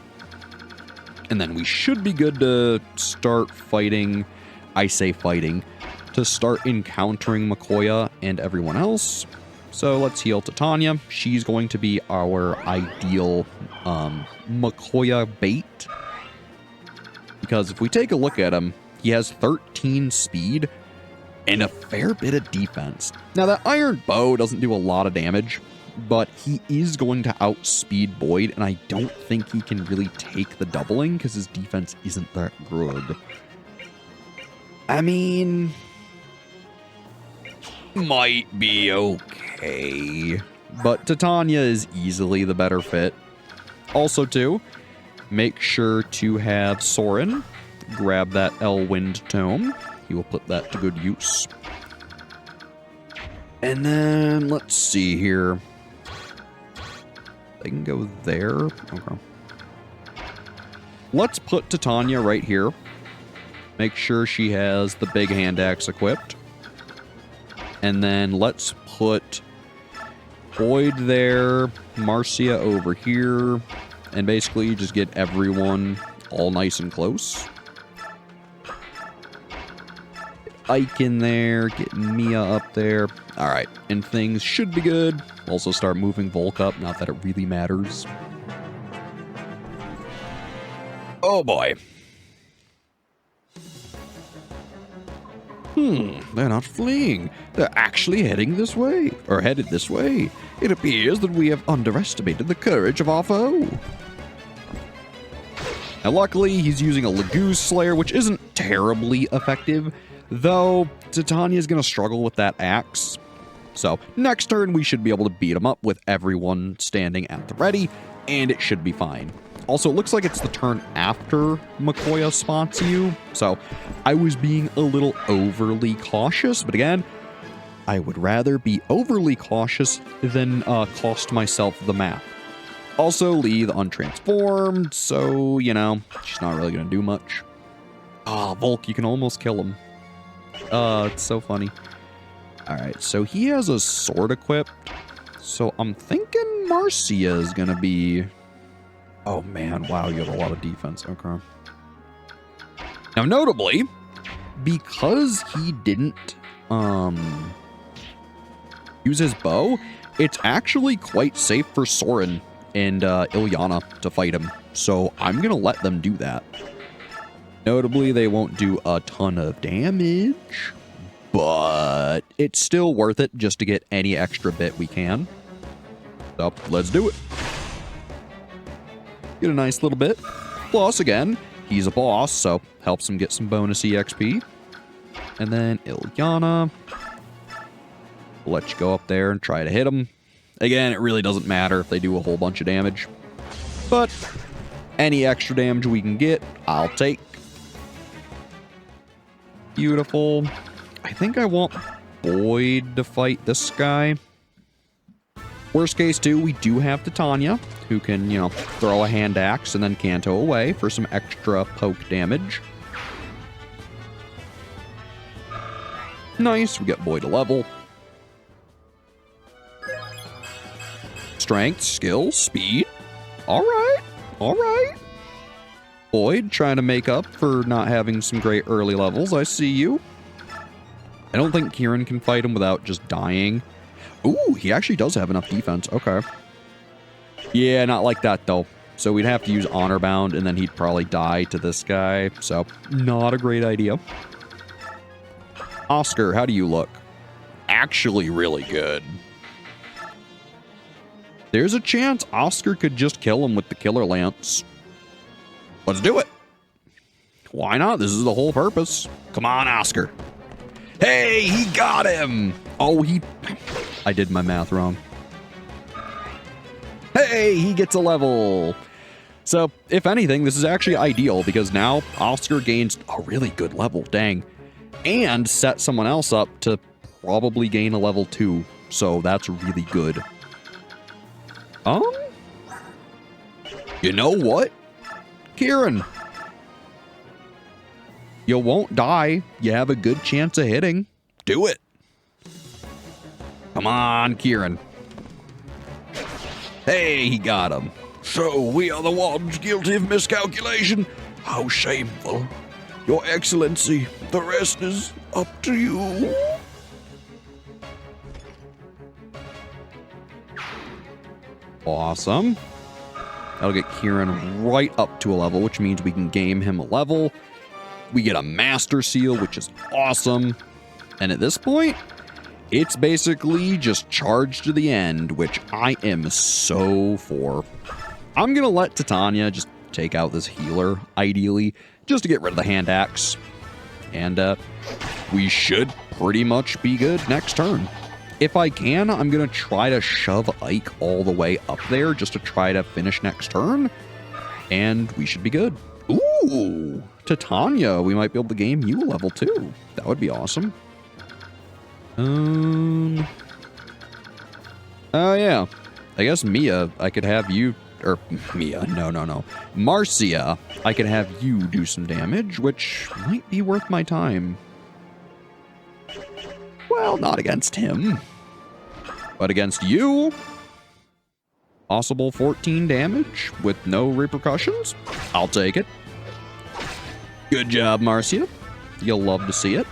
And then we should be good to start fighting, I say fighting, to start encountering Mikoya and everyone else. So let's heal Titania. She's going to be our ideal Mikoya bait. Because if we take a look at him, he has 13 speed and a fair bit of defense. Now that iron bow doesn't do a lot of damage, but he is going to outspeed Boyd, and I don't think he can really take the doubling because his defense isn't that good. I mean, might be okay, but Titania is easily the better fit. Also, too, make sure to have Soren grab that Elwind Tome. He will put that to good use. And then, let's see here. They can go there. Okay. Let's put Titania right here. Make sure she has the big hand axe equipped. And then let's put Boyd there, Marcia over here, and basically just get everyone all nice and close. Ike in there, get Mia up there. All right, and things should be good. Also start moving Volk up, not that it really matters. Oh boy. They're not fleeing. They're actually heading this way, or headed this way. It appears that we have underestimated the courage of our foe. Now luckily, he's using a Lagoose Slayer, which isn't terribly effective, though Titania's going to struggle with that axe. So next turn, we should be able to beat him up with everyone standing at the ready, and it should be fine. Also, it looks like it's the turn after Mikoya spots you, so I was being a little overly cautious, but again, I would rather be overly cautious than cost myself the map. Also, Lee the untransformed, so, you know, she's not really going to do much. Ah, Volk, you can almost kill him. It's so funny. Alright, so he has a sword equipped, so I'm thinking Marcia is going to be... Oh man, wow, you have a lot of defense. Okay. Now, notably, because he didn't use his bow, it's actually quite safe for Soren and Ilyana to fight him. So I'm going to let them do that. Notably, they won't do a ton of damage, but it's still worth it just to get any extra bit we can. So let's do it. Get a nice little bit. Plus, again, he's a boss, so helps him get some bonus EXP. And then Ilyana. We'll let you go up there and try to hit him. Again, it really doesn't matter if they do a whole bunch of damage. But any extra damage we can get, I'll take. Beautiful. I think I want Boyd to fight this guy. Worst case, too, we do have Titania, who can, you know, throw a hand axe and then Kanto away for some extra poke damage. Nice, we get Boyd a level. Strength, skill, speed. Alright, alright. Boyd trying to make up for not having some great early levels. I see you. I don't think Kieran can fight him without just dying. Ooh, he actually does have enough defense. Okay. Yeah, not like that, though. So we'd have to use Honor Bound, and then he'd probably die to this guy. So, not a great idea. Oscar, how do you look? Actually really good. There's a chance Oscar could just kill him with the Killer Lance. Let's do it. Why not? This is the whole purpose. Come on, Oscar. Hey, he got him. Oh, I did my math wrong. Hey, he gets a level. So, if anything, this is actually ideal because now Oscar gains a really good level. Dang. And set someone else up to probably gain a level 2. So, that's really good. You know what? Kieran. You won't die. You have a good chance of hitting. Do it. Come on, Kieran. Hey, he got him. So, we are the ones guilty of miscalculation. How shameful. Your Excellency, the rest is Up to you. Awesome. That'll get Kieran right up to a level, which means we can game him a level. We get a Master Seal, which is awesome. And at this point, it's basically just charge to the end, which I am so for. I'm going to let Titania just take out this healer, ideally, just to get rid of the hand axe. And we should pretty much be good next turn. If I can, I'm going to try to shove Ike all the way up there just to try to finish next turn. And we should be good. Ooh, Titania, we might be able to game you a level too. That would be awesome. Oh yeah. I guess Mia, I could have you, or Mia, no. Marcia, I could have you do some damage, which might be worth my time. Well, not against him, but against you. Possible 14 damage with no repercussions. I'll take it. Good job, Marcia. You'll love to see it.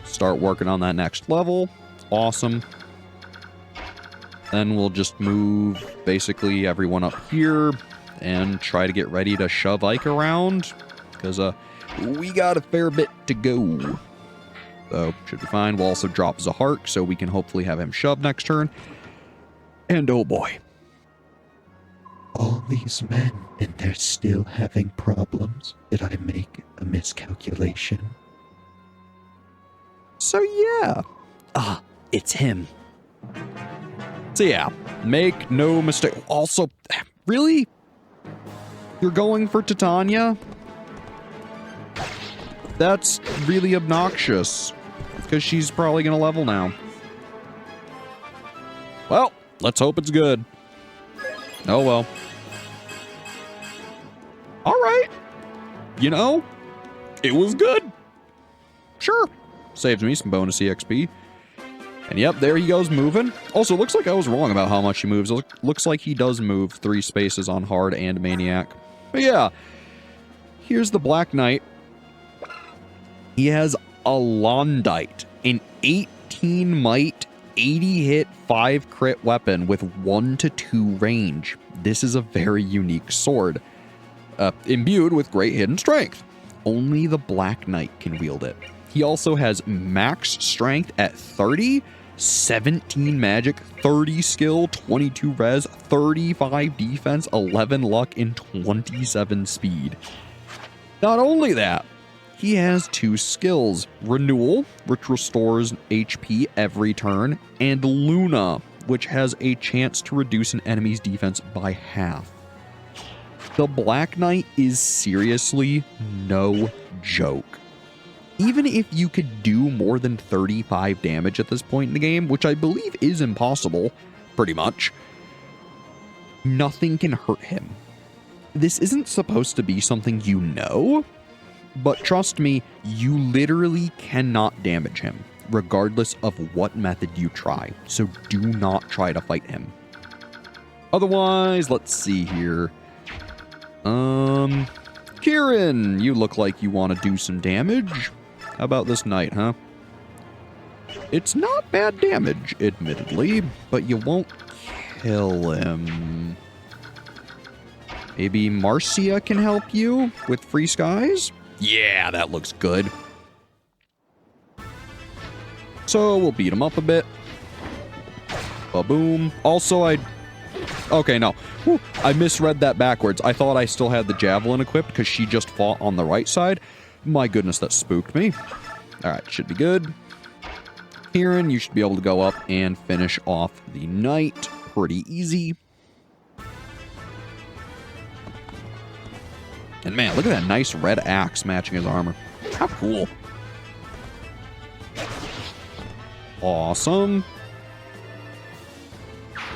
Start working on that next level. Awesome. Then we'll just move basically everyone up here and try to get ready to shove Ike around because we got a fair bit to go. So should be fine. We'll also drop Zahark so we can hopefully have him shove next turn. And oh boy. All these men, and they're still having problems. Did I make a miscalculation? So yeah. It's him. So yeah, make no mistake. Also, really? You're going for Titania? That's really obnoxious. Because she's probably going to level now. Well, let's hope it's good. Oh well. Alright. You know, it was good. Sure. Saves me some bonus EXP. And yep, there he goes moving. Also, looks like I was wrong about how much he moves. It looks like he does move 3 spaces on hard and maniac. But yeah, here's the Black Knight. He has a Londite, an 18 might, 80 hit, 5 crit weapon with 1 to 2 range. This is a very unique sword. Imbued with great hidden strength. Only the Black Knight can wield it. He also has max strength at 30, 17 magic, 30 skill, 22 res, 35 defense, 11 luck, and 27 speed. Not only that, he has 2 skills, Renewal, which restores HP every turn, and Luna, which has a chance to reduce an enemy's defense by half. The Black Knight is seriously no joke. Even if you could do more than 35 damage at this point in the game, which I believe is impossible, pretty much, nothing can hurt him. This isn't supposed to be something you know, but trust me, you literally cannot damage him, regardless of what method you try, so do not try to fight him. Otherwise, let's see here. Kieran, you look like you want to do some damage. How about this knight, huh? It's not bad damage, admittedly, but you won't kill him. Maybe Marcia can help you with Free Skies? Yeah, that looks good. So we'll beat him up a bit. Ba-boom. Also, okay, no. Whew, I misread that backwards. I thought I still had the javelin equipped because she just fought on the right side. My goodness, that spooked me. Alright, should be good. Kieran, you should be able to go up and finish off the knight. Pretty easy. And man, look at that nice red axe matching his armor. How cool. Awesome.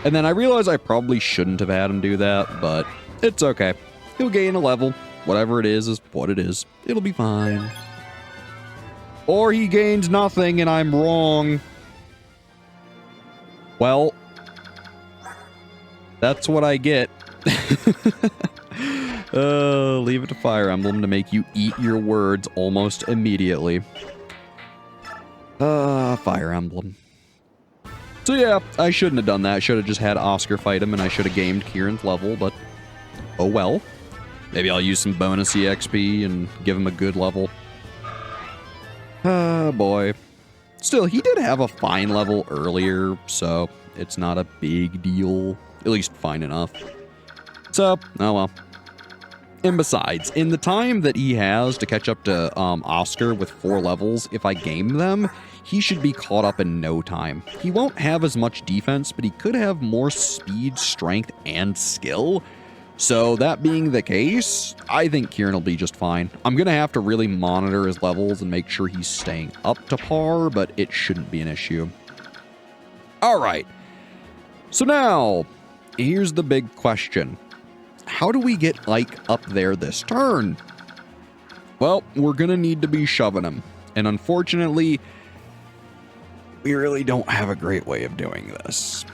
And then I realize I probably shouldn't have had him do that, but it's okay. He'll gain a level. Whatever it is what it is. It'll be fine. Or he gains nothing and I'm wrong. Well, that's what I get. Leave it to Fire Emblem to make you eat your words almost immediately. Fire Emblem. So yeah, I shouldn't have done that. I should have just had Oscar fight him, and I should have gamed Kieran's level, but oh well. Maybe I'll use some bonus EXP and give him a good level. Boy. Still, he did have a fine level earlier, so it's not a big deal. At least fine enough. So, oh well. And besides, in the time that he has to catch up to Oscar with 4 levels, if I game them, he should be caught up in no time. He won't have as much defense, but he could have more speed, strength, and skill. So that being the case, I think Kieran will be just fine. I'm going to have to really monitor his levels and make sure he's staying up to par, but it shouldn't be an issue. All right. So now, here's the big question. How do we get Ike up there this turn? Well, we're going to need to be shoving him. And unfortunately, we really don't have a great way of doing this.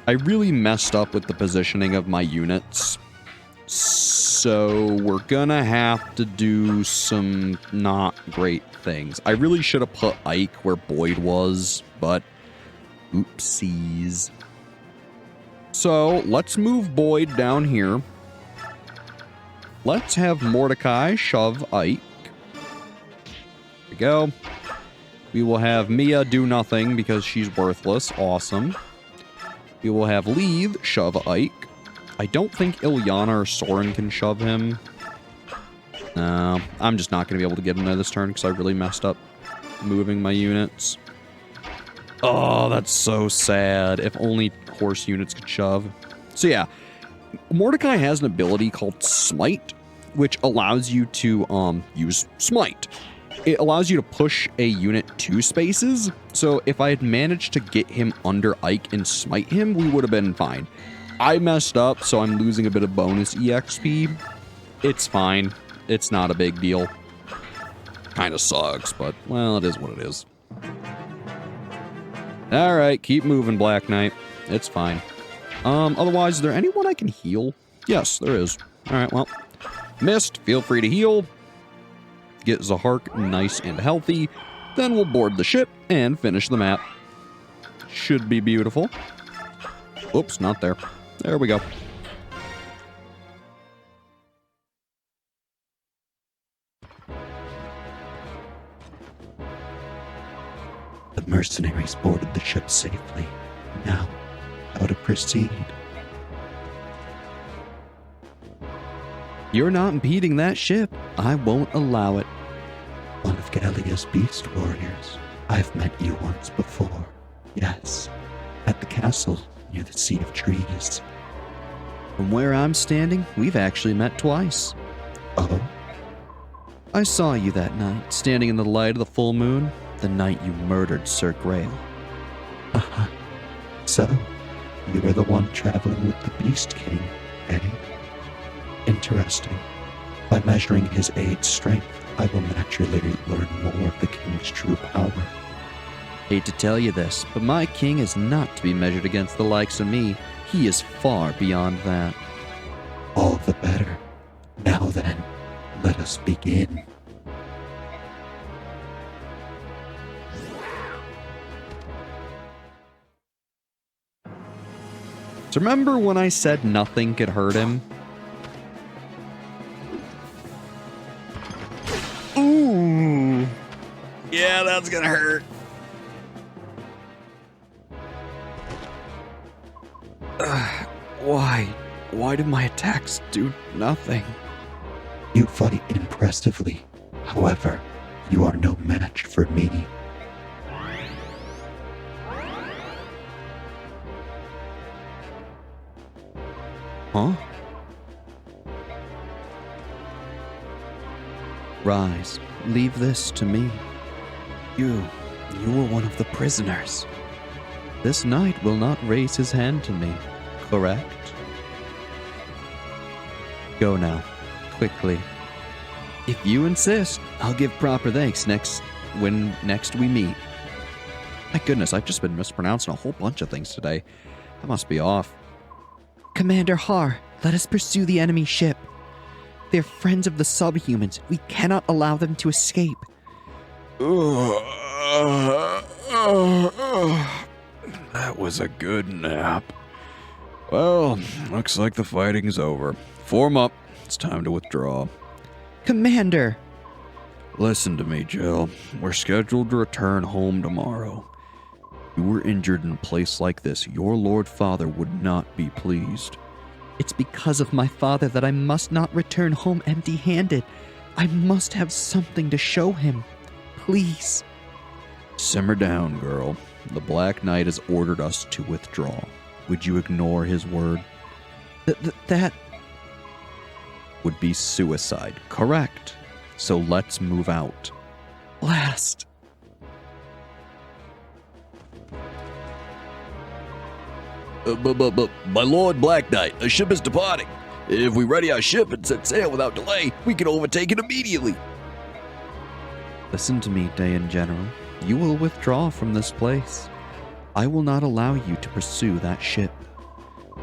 I really messed up with the positioning of my units. So we're going to have to do some not great things. I really should have put Ike where Boyd was, but oopsies. So let's move Boyd down here. Let's have Mordecai shove Ike. There we go. We will have Mia do nothing because she's worthless. Awesome. We will have Leith shove Ike. I don't think Ilyana or Soren can shove him. No, I'm just not going to be able to get in there this turn because I really messed up moving my units. Oh, that's so sad. If only horse units could shove. So yeah. Mordecai has an ability called Smite, which allows you to use Smite. It allows you to push a unit 2 spaces, so if I had managed to get him under Ike and smite him, we would have been fine. I messed up, so I'm losing a bit of bonus EXP. It's fine. It's not a big deal. Kinda sucks, but, well, it is what it is. Alright, keep moving, Black Knight. It's fine. Otherwise, is there anyone I can heal? Yes, there is. Alright, well. Mist, feel free to heal. Get Zahark nice and healthy. Then we'll board the ship and finish the map. Should be beautiful. Oops, not there. There we go. The mercenaries boarded the ship safely. Now, how to proceed? You're not impeding that ship. I won't allow it. One of Gallia's beast warriors. I've met you once before. Yes, at the castle near the Sea of Trees. From where I'm standing, we've actually met twice. Oh? I saw you that night, standing in the light of the full moon, the night you murdered Sir Greil. Uh-huh. So, you were the one traveling with the Beast King, eh? Interesting. By measuring his aid's strength, I will naturally learn more of the King's true power. Hate to tell you this, but my king is not to be measured against the likes of me. He is far beyond that. All the better. Now then, let us begin. So remember when I said nothing could hurt him? Ooh. Yeah, that's gonna hurt. Why? Why did my attacks do nothing? You fight impressively. However, you are no match for me. Huh? Rise, leave this to me. You were one of the prisoners. This knight will not raise his hand to me, correct? Go now, quickly. If you insist, I'll give proper thanks next we meet. My goodness, I've just been mispronouncing a whole bunch of things today. I must be off. Commander Har, let us pursue the enemy ship. They're friends of the subhumans. We cannot allow them to escape. That was a good nap. Well, looks like the fighting's over. Form up. It's time to withdraw. Commander! Listen to me, Jill. We're scheduled to return home tomorrow. If you were injured in a place like this, your Lord Father would not be pleased. It's because of my father that I must not return home empty-handed. I must have something to show him. Please. Simmer down, girl. The Black Knight has ordered us to withdraw. Would you ignore his word? That would be suicide. Correct. So let's move out. last. My Lord Black Knight, a ship is departing. If we ready our ship and set sail without delay, we can overtake it immediately. Listen to me, Dayan General. You will withdraw from this place. I will not allow you to pursue that ship.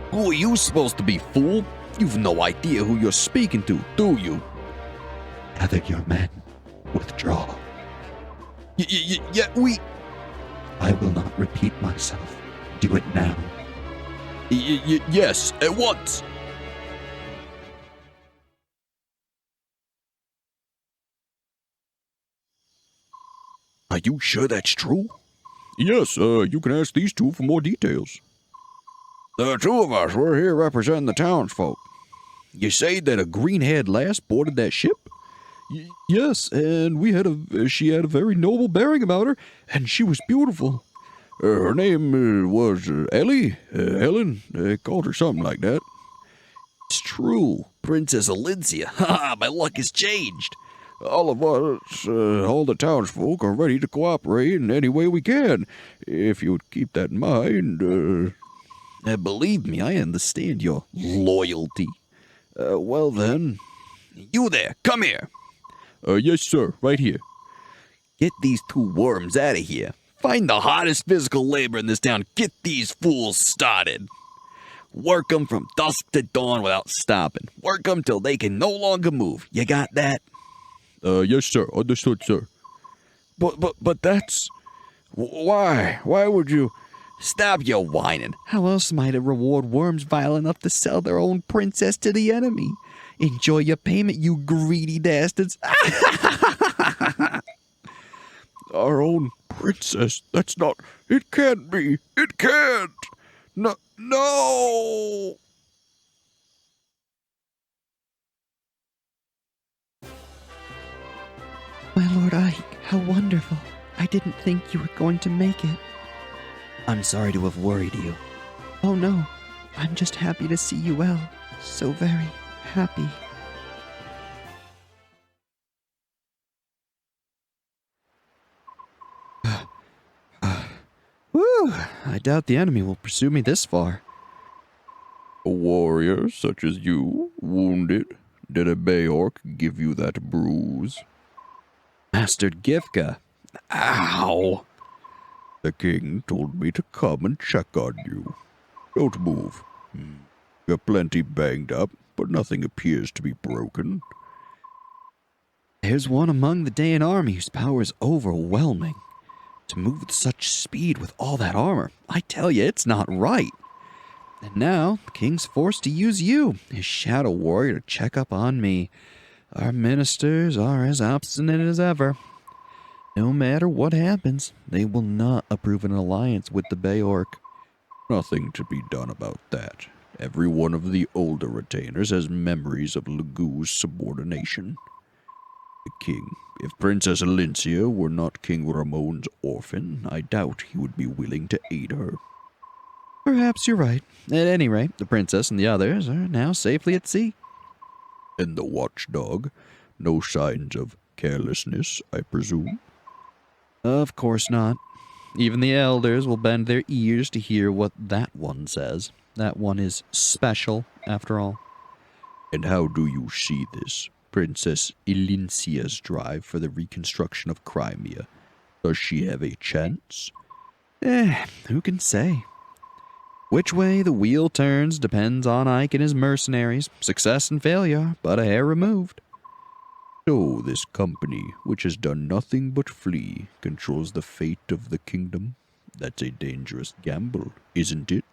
Who are you supposed to be, fool? You've no idea who you're speaking to, do you? Gather your men. Withdraw. Yet we... I will not repeat myself. Do it now. Yes, at once. Are you sure that's true? Yes, you can ask these two for more details. The two of us, we're here representing the townsfolk. You say that a green-haired lass boarded that ship? Yes, and she had a very noble bearing about her, and she was beautiful. Her name was Ellie, Helen, they called her something like that. It's true, Princess Alincia. Ha, my luck has changed. All of us, all the townsfolk are ready to cooperate in any way we can. If you would keep that in mind, believe me, I understand your loyalty. Well then, you there, come here. Yes, sir, right here. Get these two worms out of here. Find the hottest physical labor in this town. Get these fools started. Work 'em from dusk to dawn without stopping. Work 'em till they can no longer move. You got that? Yes, sir. Understood, sir. But that's... Why? Why would you... Stop your whining. How else might it reward worms vile enough to sell their own princess to the enemy? Enjoy your payment, you greedy dastards. Our own princess? That's not... It can't be. It can't. No. No. My Lord Ike, how wonderful. I didn't think you were going to make it. I'm sorry to have worried you. Oh no, I'm just happy to see you well. So very happy. Whew, I doubt the enemy will pursue me this far. A warrior such as you, wounded? Did a Beorc give you that bruise? Master Gifka. Ow! The king told me to come and check on you. Don't move. You're plenty banged up, but nothing appears to be broken. There's one among the Dayan army whose power is overwhelming. To move with such speed with all that armor, I tell you, it's not right. And now, the king's forced to use you, his shadow warrior, to check up on me. Our ministers are as obstinate as ever. No matter what happens, they will not approve an alliance with the Beorc. Nothing to be done about that. Every one of the older retainers has memories of Legoo's subordination. The king, if Princess Alincia were not King Ramon's orphan, I doubt he would be willing to aid her. Perhaps you're right. At any rate, the princess and the others are now safely at sea. And the watchdog? No signs of carelessness, I presume? Of course not. Even the elders will bend their ears to hear what that one says. That one is special, after all. And how do you see this? Princess Alincia's drive for the reconstruction of Crimea. Does she have a chance? Who can say? Which way the wheel turns depends on Ike and his mercenaries. Success and failure, but a hair removed. So this company, which has done nothing but flee, controls the fate of the kingdom. That's a dangerous gamble, isn't it?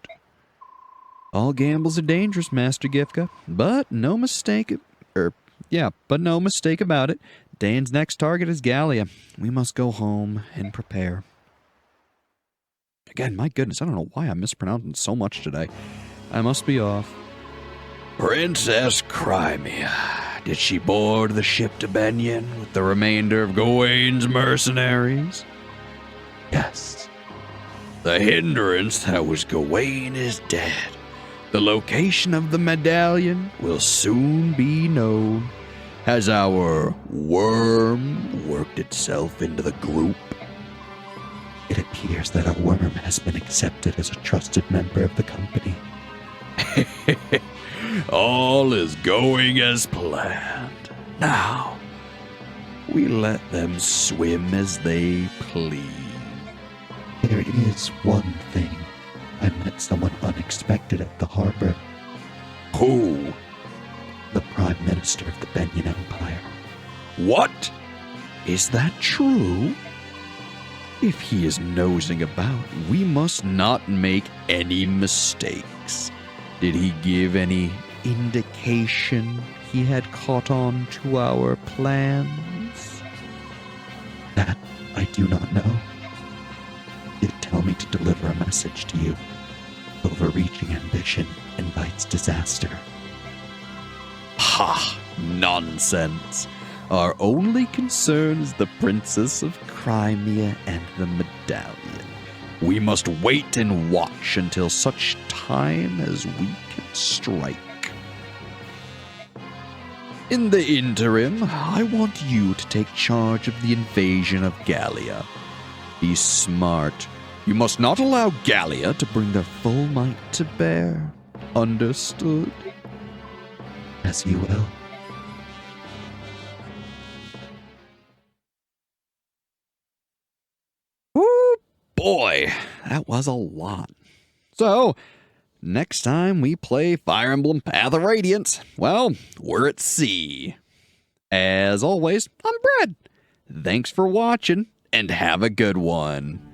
All gambles are dangerous, Master Gifka, but no mistake about it. Dane's next target is Gallia. We must go home and prepare. Again, my goodness, I don't know why I'm mispronouncing so much today. I must be off. Princess Crimea. Did she board the ship to Begnion with the remainder of Gawain's mercenaries? Yes. The hindrance that was Gawain is dead. The location of the medallion will soon be known. Has our worm worked itself into the group? It appears that our worm has been accepted as a trusted member of the company. All is going as planned. Now, we let them swim as they please. There is one thing. I met someone unexpected at the harbor. Who? The Prime Minister of the Begnion Empire. What? Is that true? If he is nosing about, we must not make any mistakes. Did he give any indication he had caught on to our plans? That I do not know. He did tell me to deliver a message to you. Overreaching ambition invites disaster. Ha! Nonsense! Our only concern is the Princess of Crimea and the medallion. We must wait and watch until such time as we can strike. In the interim, I want you to take charge of the invasion of Gallia. Be smart. You must not allow Gallia to bring their full might to bear. Understood? As you will. Woo, boy, that was a lot. So, next time we play Fire Emblem Path of Radiance, well, we're at sea. As always, I'm Brad. Thanks for watching, and have a good one.